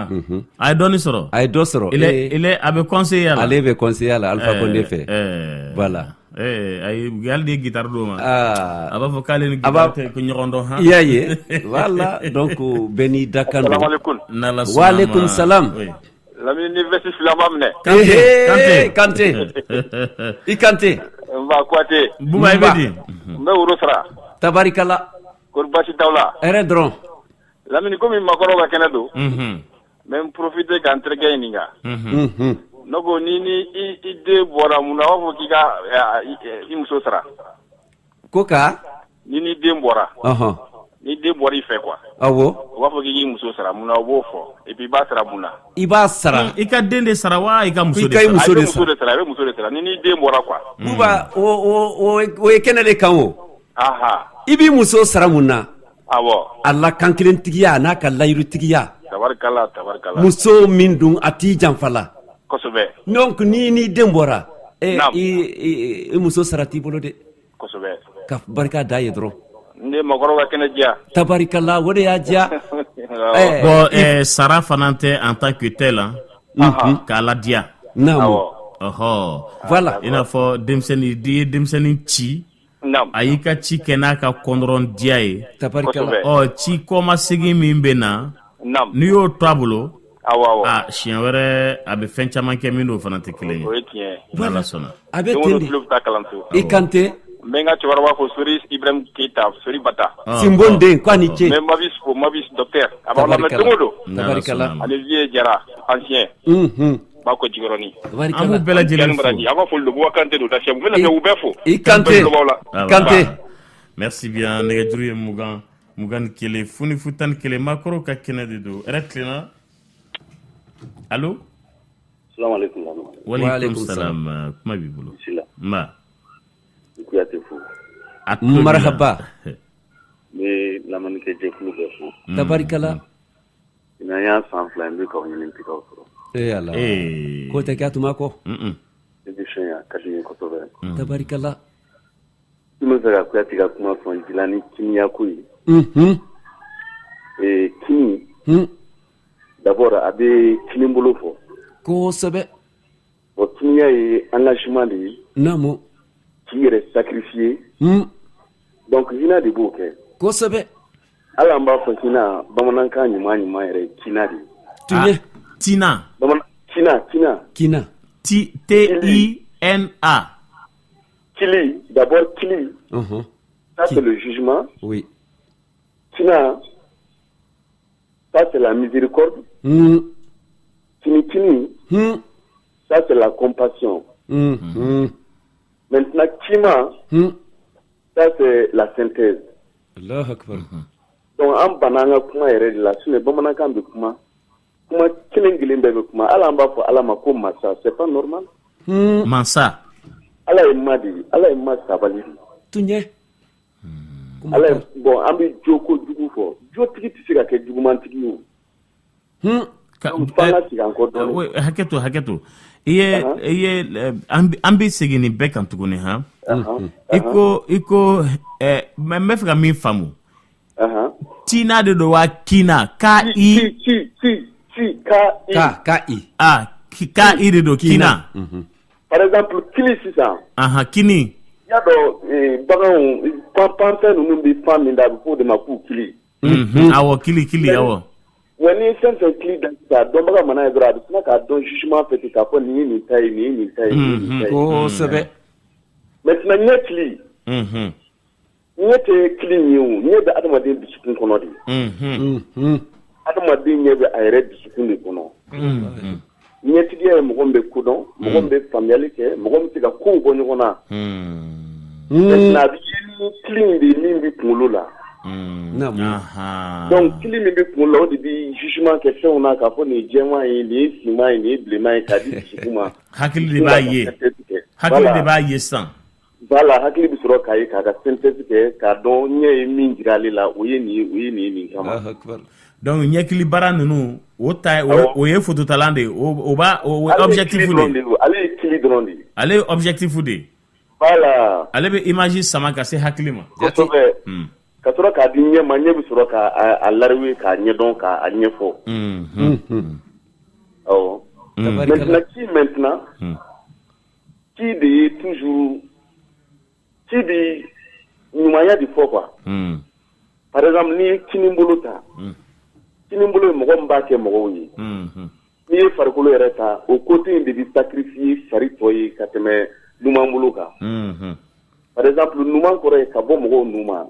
ye dɔɔni sɔrɔ a ye dɔ sɔrɔ il est a bɛ conseiller la ale bɛ conseiller la Alpha Condé fɛ voilà ayi hali de guitare do ma a b'a fɔ k'ale ni guitare tɛ ko ɲɔgɔn dɔn i y'a ye voilà donc bɛɛ n'i dakan don wa aleykum salam Lamine ni vesti filama minɛ Kante i Kante n ba Kuyate Buba i bɛ di n bɛ woro sara tabarikala kɔri basi t'aw la hɛrɛ dɔrɔn Lamine komi makɔrɔ ka kɛnɛ don n bɛ n profiter ka n terikɛ ɲininka ne ko ni i den bɔra mun na a b'a fɔ k'i ka i muso sara ko ka ni den bɔra ni den bɔra i fɛ quoi awɔ o b'a fɔ k'i muso sara mun na o b'o fɔ et puis i b'a sara mun na i b'a sara i ka den de sara wa i ka muso de sara i bɛ muso de sara ni den bɔra quoi Buba o ye kɛnɛ de kan o i b'i muso sara mun na awɔ a la kan kelentigiya n'a ka layirutigiya tabarikala muso min dun a t'i janfa la kosɛbɛ donc ni den bɔra i muso sara t'i bolo de kosɛbɛ ka barika da ye dɔrɔn n de makɔrɔ ka kɛnɛ diya tabarikala o de y'a diya bon sara fana tɛ en tant que tel k'a ladiya naamu voilà i n'a fɔ denmisɛnnin ci a y'i ka ci kɛ n'a ka kɔnɔrɔn diya ye tabarikala ci kɔmasegin min bɛ na n'i y'o to a bolo siɲɛ wɛrɛ a bɛ fɛn caman kɛ min n'o fana tɛ kelen ye o ye tiɲɛ n'Ala sɔnna a bɛ ten de i Kante n bɛ n ka cɛkɔrɔba fo Sori Ibrahim Keita Sori Bata Simbonden ko a ni ce n bɛ Mabis docteur a b'aw lamɛn don o don tabarikala ani Vieux Jara ancien b'a ko Jigɔrɔni an b'u bɛɛ lajɛlen fo an ka foli don Buba Kante don Dachia n bɛ na kɛ u bɛɛ fo i Kante merci bien nɛgɛjuru ye 21 foni fu 11 makɔrɔw ka kɛnɛ de don hɛrɛ tilenna allo salamaleykum waaleykum salam kuma b'i bolo nba Kuyate fo marhaba n bɛ lamɛnnikɛ jɛkulu bɛɛ fo tabarikala n'an y'a san 2 n bɛ k'aw ɲini k'aw sɔrɔ ala ko tɛ kɛ a tuma kɔ émission a ka di n ye kosɛbɛ tabarikala n bɛ fɛ ka Kuyate ka kuma fɔ dilan ni kiniyako ye kini d'abord a bɛ kini bolo fɔ kosɛbɛ bon kiniya ye engagement de ye naamu k'i yɛrɛ sacrifier donc hinɛ de b'o kɛ kosɛbɛ hali an b'a fɔ kina bamanankan ɲuman yɛrɛ kina de tiɲɛ tina kina T-I-N-A kili d'abord kili ça c'est le jugement oui kina ça c'est la miséricorde kini ça c'est la compassion maintenant kima ça c'est la synthèse Allahu akbar donc an banna an ka kuma yɛrɛ de la sinon bamanankan bɛ kuma kelen bɛɛ bɛ kuma ala an b'a fɔ ala ma ko masa c'est pas normal masa ala ye ma de ye ala ye ma sabali de tuɲɛ ala ye bon an bɛ jo ko jugu fɔ jotigi tɛ se ka kɛ jugumantigi ye f'an ka sigi an kɔ dɔɔnin hakɛto i ye an bɛ segin nin bɛɛ kan tuguni han i ko n bɛ fɛ ka min faamu tina de don wa kina K-I K-I de don kina par exemple kili sisan kini y'a dɔn baganw panpantɛ ninnu bɛ fan min da a bɛ fɔ o de ma k'u kili awɔ kili awɔ wa ni fɛn fɛn kili da sisan a dɔnbaga mana ye dɔrɔn a bɛ tila k'a dɔn jugement fɛ k'a fɔ nin ye nin ta ye nin ye nin ta ye kosɛbɛ maintenant ɲɛ tili ɲɛ tɛ tili min ye o ɲɛ bɛ adamaden dusukun kɔnɔ de adamaden ɲɛ bɛ a yɛrɛ dusukun de kɔnɔ ɲɛtigiya ye mɔgɔ min bɛ kodɔn mɔgɔ min bɛ faamuyali kɛ mɔgɔ min tɛ ka kow bɔ ɲɔgɔn na maintenant a bɛ ye ni tili in de ye min bɛ kunkolo la donc tili min bɛ kunkolo la o de bɛ jugement kɛ fɛnw na k'a fɔ nin ye jɛman ye nin ye finman ye nin ye bilenman ye k'a di dusukun ma hakili de b'a ye hakili de b'a ye sisan voilà hakili bɛ sɔrɔ k'a ye k'a ka synthèse kɛ k'a dɔn ɲɛ ye min jira ale la o ye nin ye o ye nin ye nin kama donc ɲɛkili baara ninnu o ta o ye fototalan de o b'a o objectif de ale ye kili dɔrɔn de ale ye objectif de voilà ale bɛ image sama ka se hakili ma kosɛbɛ ka sɔrɔ k'a di ɲɛ ma ɲɛ bɛ sɔrɔ k'a lariwe k'a ɲɛdɔn k'a ɲɛfɔ awɔ maintenant qui de ye toujours qui bi ɲumanya de fɔ quoi par exemple ni kinibolo ta kinibolo ye mɔgɔ min b'a kɛ mɔgɔw ye n'i ye farikolo yɛrɛ ta o côté in de bi sacrifier fari tɔ ye ka tɛmɛ numan bolo kan par exemple numan kɔrɔ ye ka bɔ mɔgɔw nu ma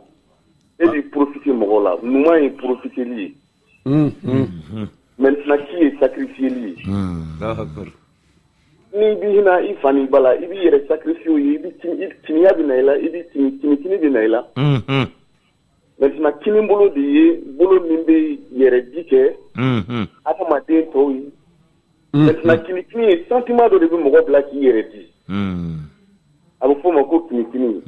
e bi profiter mɔgɔw la numan ye profiteli ye maintenant qui ye sacrifieli ye n'i bi hinɛ i fa n'i ba la i b'i yɛrɛ sacrifier o ye i bi timiya bɛ na i la i bi tinikini bɛ na i la maintenant kini bolo de ye bolo min bɛ yɛrɛdi kɛ adamaden tɔw ye maintenant kinikini ye sentiment dɔ de bɛ mɔgɔ bila k'i yɛrɛ di a bɛ f'o ma ko kinikini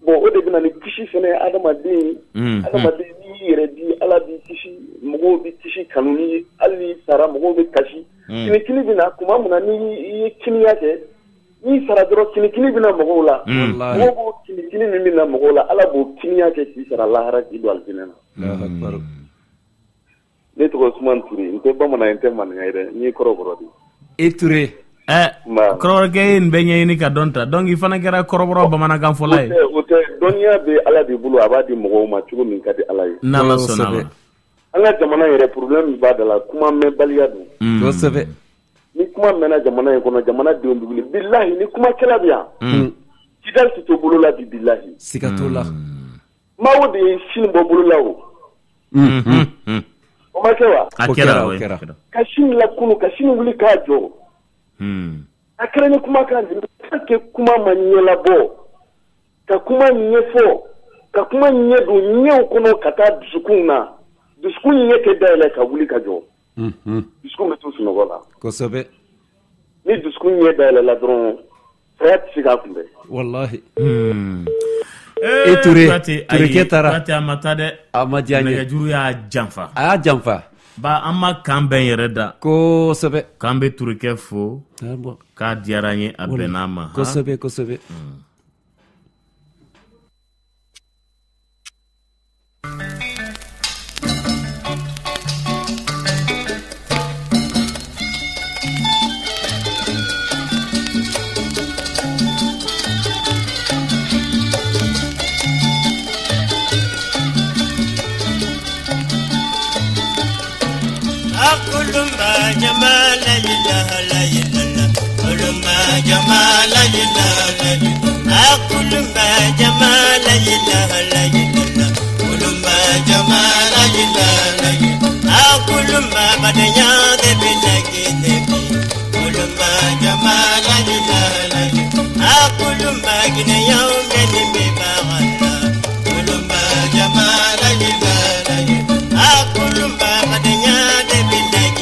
bon o de bɛ na ni kisi fana ye adamaden ye adamaden n'i y'i yɛrɛ di ala b'i kisi mɔgɔw bɛ kisi kanu n'i ye hali n'i sara mɔgɔw bɛ kasi kinikini bɛ na tuma min na n'i ye kiniya kɛ n'i sara dɔrɔn kinikini bɛ na mɔgɔw la mɔgɔw b'o kinikini min bɛ na mɔgɔw la ala b'o kiniya kɛ k'i sara lahara k'i don alijinɛ na ne tɔgɔ Usumani Ture n tɛ bamanan n tɛ maninka ye dɛ n ye kɔrɔbɔrɔ de i Ture kɔrɔbɔrɔkɛ ye nin bɛɛ ɲɛɲini ka dɔn ta donc i fana kɛra kɔrɔbɔrɔ bamanankan fɔla ye o tɛ dɔnniya bɛ ala de bolo a b'a di mɔgɔw ma cogo min ka di ala ye n'ala sɔnna ma an ka jamana yɛrɛ problème min b'a da la kuma mɛnbaliya don kosɛbɛ ni kuma mɛnna jamana in kɔnɔ jamana denw bɛ wuli bilahi ni kumakɛla bɛ yan kidali tɛ to bolo la bi bilahi siga t'o la maaw de ye sini bɔ bolo la o o ma kɛ wa a kɛra ka sini lakunu ka sini wuli k'a jɔ a kɛra ni kumakan de tant que kuma ma ɲɛlabɔ ka kuma ɲɛfɔ ka kuma ɲɛ don ɲɛw kɔnɔ ka taa dusukun na dusukun ɲɛ tɛ dayɛlɛ ka wuli ka jɔ dusukun bɛ to sunɔgɔ la kosɛbɛ ni dusukun ɲɛ dayɛlɛ la dɔrɔn saya tɛ se k'a kunbɛ wallahi e Ture Turekɛ taara a ma taa dɛ a ma diya n ye nɛgɛjuru y'a janfa a y'a janfa ba an ma kan bɛn yɛrɛ da kosɛbɛ k'an bɛ Turekɛ fo k'a diyara n ye a bɛnna ma kosɛbɛ kosɛbɛ جمال لا إله إلا الله كل ما جمال لا إله إلا الله كل ما جمال لا إله إلا الله كل ما جمال لا إله إلا الله كل ما بدنيا ذبلك ذبي كل ما جمال لا إله إلا الله كل ما جن يوم جنبي بغلا كل ما جمال لا إله إلا الله كل ما بدنيا ذبلك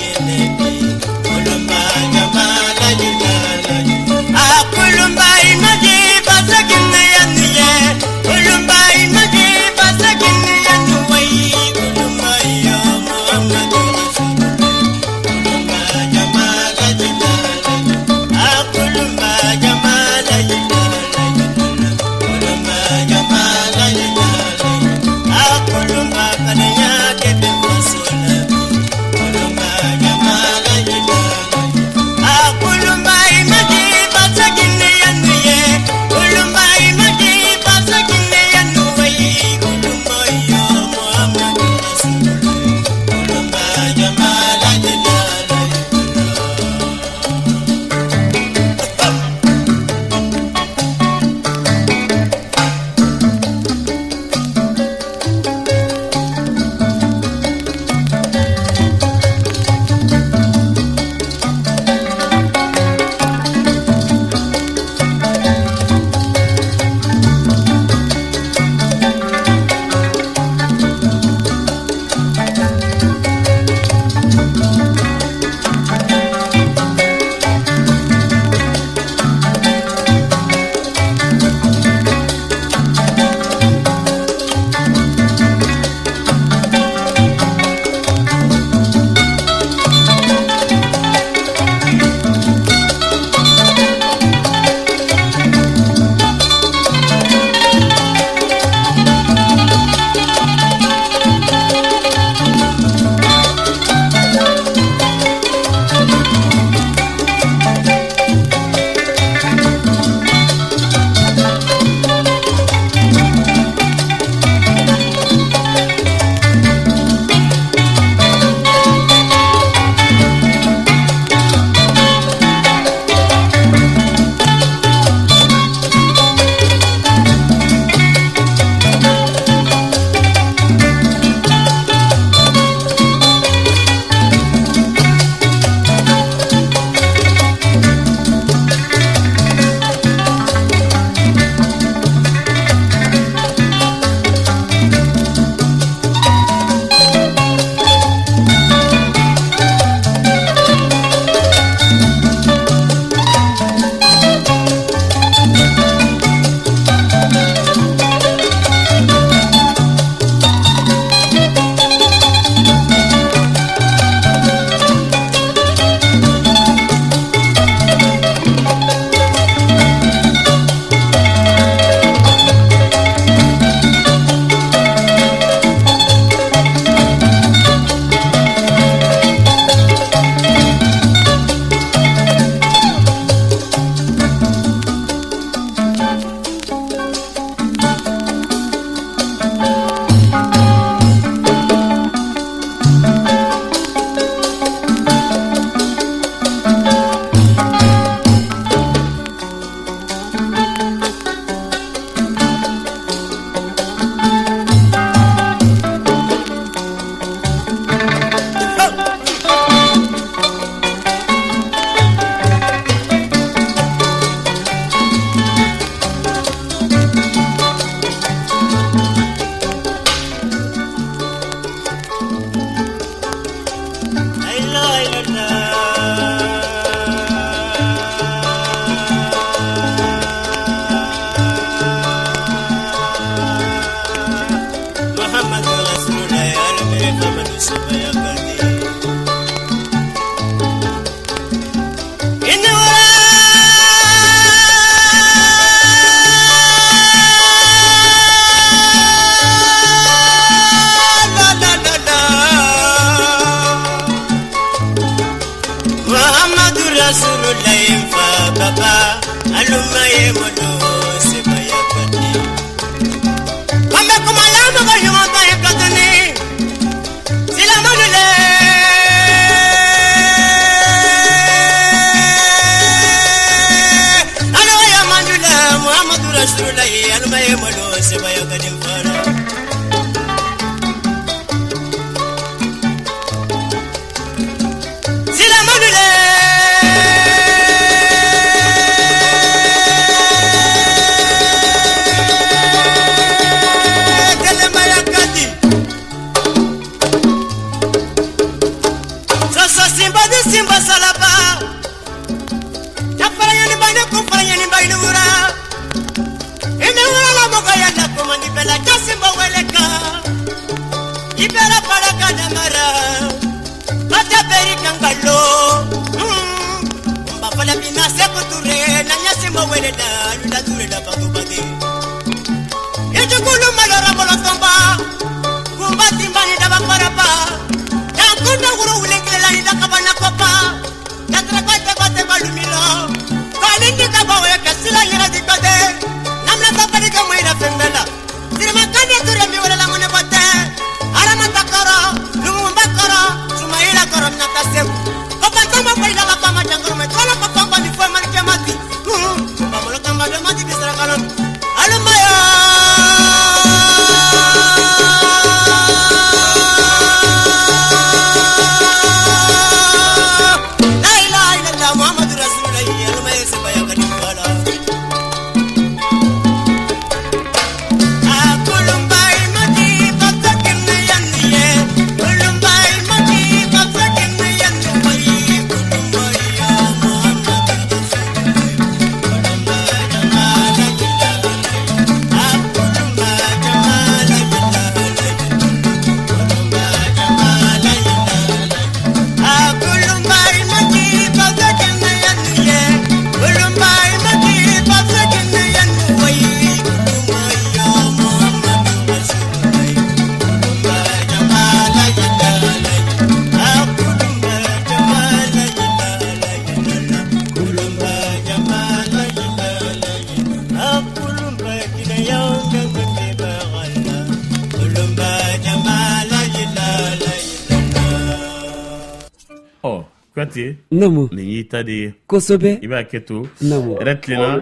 Kwati Namu ni tadi Kosobe Iba keto Namu Retlina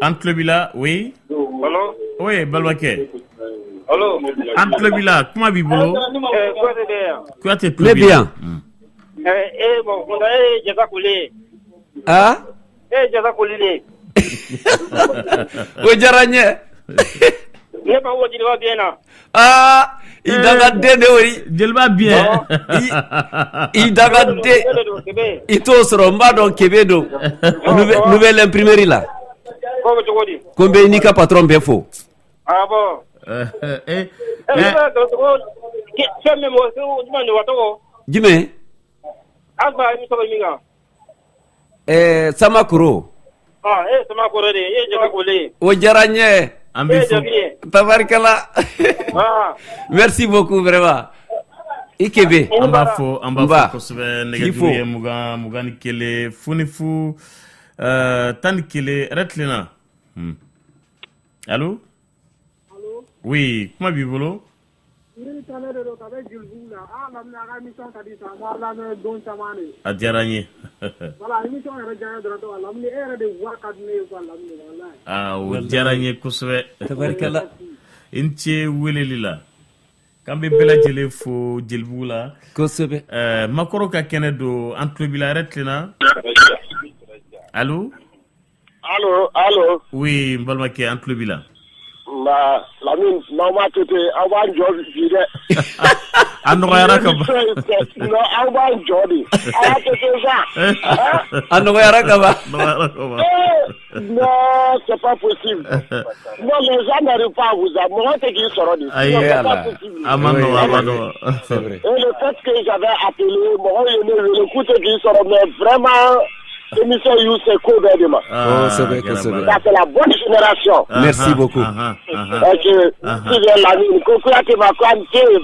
Antlebila oui Allô Oui Balwake Allô Antlebila comment bibolo quoi c'est bien Kwati Mais bien bon on a Jaza Koulé Ah Jaza Koulé Ojaranye Ne pas où tu vas bien là Ah il daga de ori jelba bien il daga de ito soro mbado kebedo nouvelle imprimerie là combien ni ka patron befo ah bon jime Samakuro Samakuro de Jaza Koulé Ojaranye Tabarkala. Merci beaucoup vraiment. Ikebe. Amba fo kosbe negajuru mugani kele funifu tan kele retlina. Allô? Allô? Oui, comment bibolo? Adjaranye. Ah, Adjaranye kosbe. Tabarkala. Inche welelila. Kambe bela jele fo jelbula. Kosbe. Makoro ka kenedo antlebila retlina. Allô? Allô? Oui, mbalmake antlebila. La mine, maman, tu es avant Jordi. Anoyara kaba. Non, avant Jordi. Anoyara kaba. Non, c'est pas possible. Non, les gens n'arrivent pas à vous amener. C'est qui sort d'ici. C'est pas possible. Amano. C'est vrai. Et le fait que j'avais appelé, moi, je l'écoute qui sort, mais vraiment, émission Youssef Koubedema. C'est vrai que c'est vrai. Ça, c'est la bonne génération. Merci beaucoup.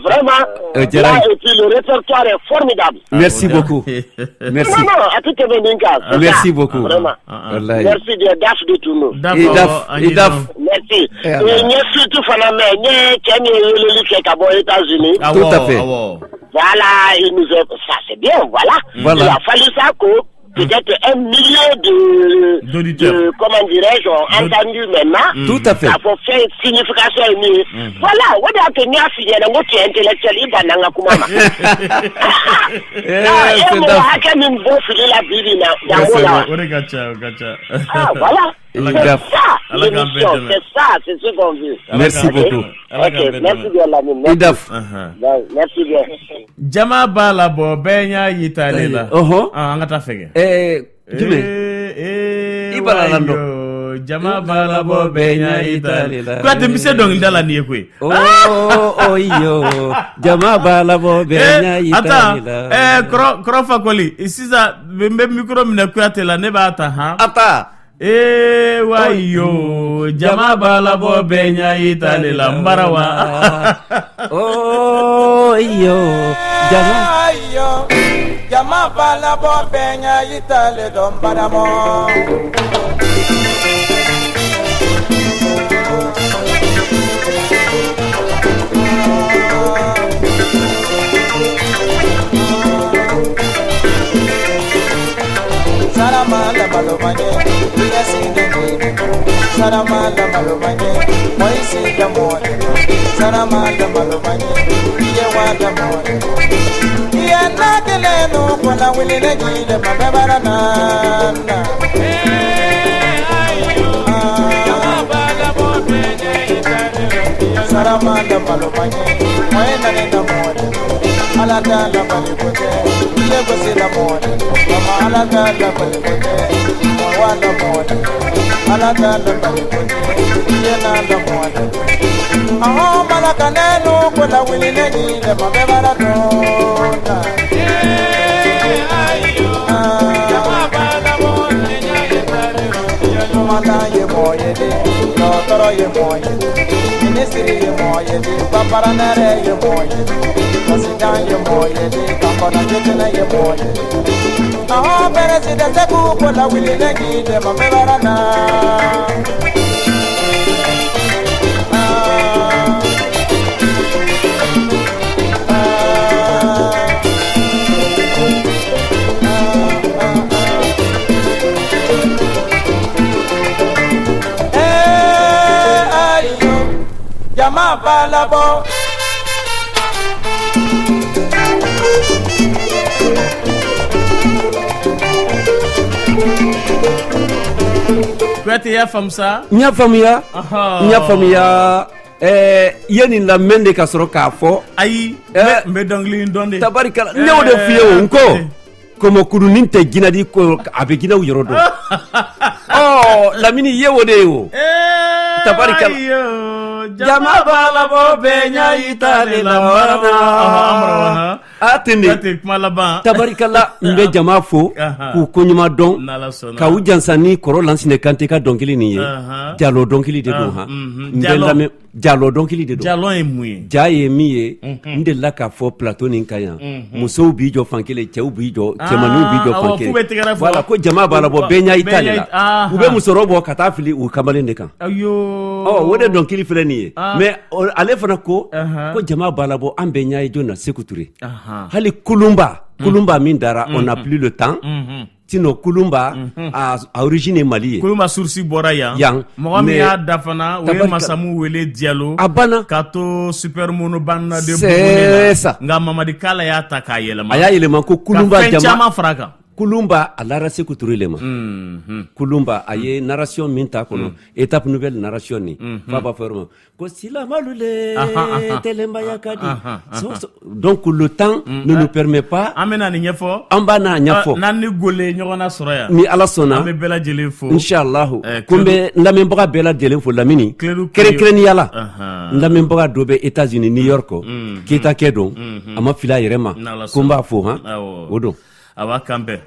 Vraiment, et puis le répertoire est formidable. Merci beaucoup. Merci. Merci beaucoup. Vraiment. Merci des DAF de tout nous. Idaf. Merci. Et merci tout aux États-Unis. Tout à fait. Voilà, il nous a... ça c'est bien, voilà. Il a fallu ça que peut-être 1 million de comment dirais-je, entendu maintenant. Tout à fait. Ça faut faire une signification. Voilà, on a tenu à finir un autre intellectuel, il va n'en avoir. Voilà. C'est ça, c'est ce qu'on veut. Merci beaucoup. Ok, merci bien la mine. Merci bien. Jama bala bo benya yitalela. Angata fege. Jume. Ibala lando. Jama bala bo benya yitalela. Kwa temise dong ndala ni ekwe. Yo. Jama bala bo benya yitalela. Ata krofa koli. Isiza bembe mikro mina kwatela neba ata ha. Ata. Wayo jama bala bo benya itale la mbarawa. Yo jama bala bo benya itale do mbaramo. Saramala malomanye, yes in the Saramala malomanye, why see the morning? Saramala malomanye, ye want the morning. Ye not the leno, when I will in a gila, my babarana. Saramala malomanye, when I in the morning. Alagala balikote, never see the morning. Mama alagala balikote, wala morning. Alagala balikote, yena the morning. Aho malakanelo, kola wili negi, le mabebara dona. Mata ye moye de, no toro ye moye de, ministry ye moye de, paparanere ye moye de. Sidan ye moye de, kampana jetena ye moye de. Aho president ku kola wili negi de mamebarana. Jama balabo. Kwete ya famsa? Nya famia. Yeni la mende ka soro ka fo. Ayi, me dongli ndonde. Tabarikala. Nyawo de fiyo nko. Komo kurunin te ginadi ko abegina uyorodo. Lamini yewo de yo. Tabarikala. Jama bala bo benya itale la marana. Atende. Tabarikala mbe jama fo ku konyuma don ka u jansani koro lansine kante ka donkili ni ye. Jalo donkili de do ha. Ndela jalo donkili de do. Jalo emui. Jaye miye ndela ka fo plateau nin kaya. Muso bi jo fankele chew bi jo chemanu bi jo fankele. Wala ko jama bala bo benya itale la. Ube musorobo katafili u kamale ndekan. Ayo. Wode donkili fele ni ye. Mais ale fana ko jama bala bo ambenya e jona sekuture. Hali Kulumba Mindara, on n'a plus le temps. Tino Kulumba a origine Mali. Kulumba sursi bora yang. Mwami ya dafana we masamu wele dialo. Abana kato super mono bana de Bonela. Nga mama di kala ya taka yelema. Aya yelema ko Kulumba jama fraka. Kulumba a la sekuture lema. Kulumba aye narration minta kono étape nouvelle narration ni. Faba forma. Ko sila malule telemba yakadi. Donc le temps ne nous permet pas. Amena ni nyefo. Ambana nyafo. Nani gole nyona soraya. Ni alasona. Ame bela jele fo. Inshallah. Kumbe ndamemboka bela jele fo lamini. Kreni yala. Ndamemboka dobe États-Unis New York. Kita kedo. Ama fila yerema. Kumba fo ha. Odo. Awa kambe.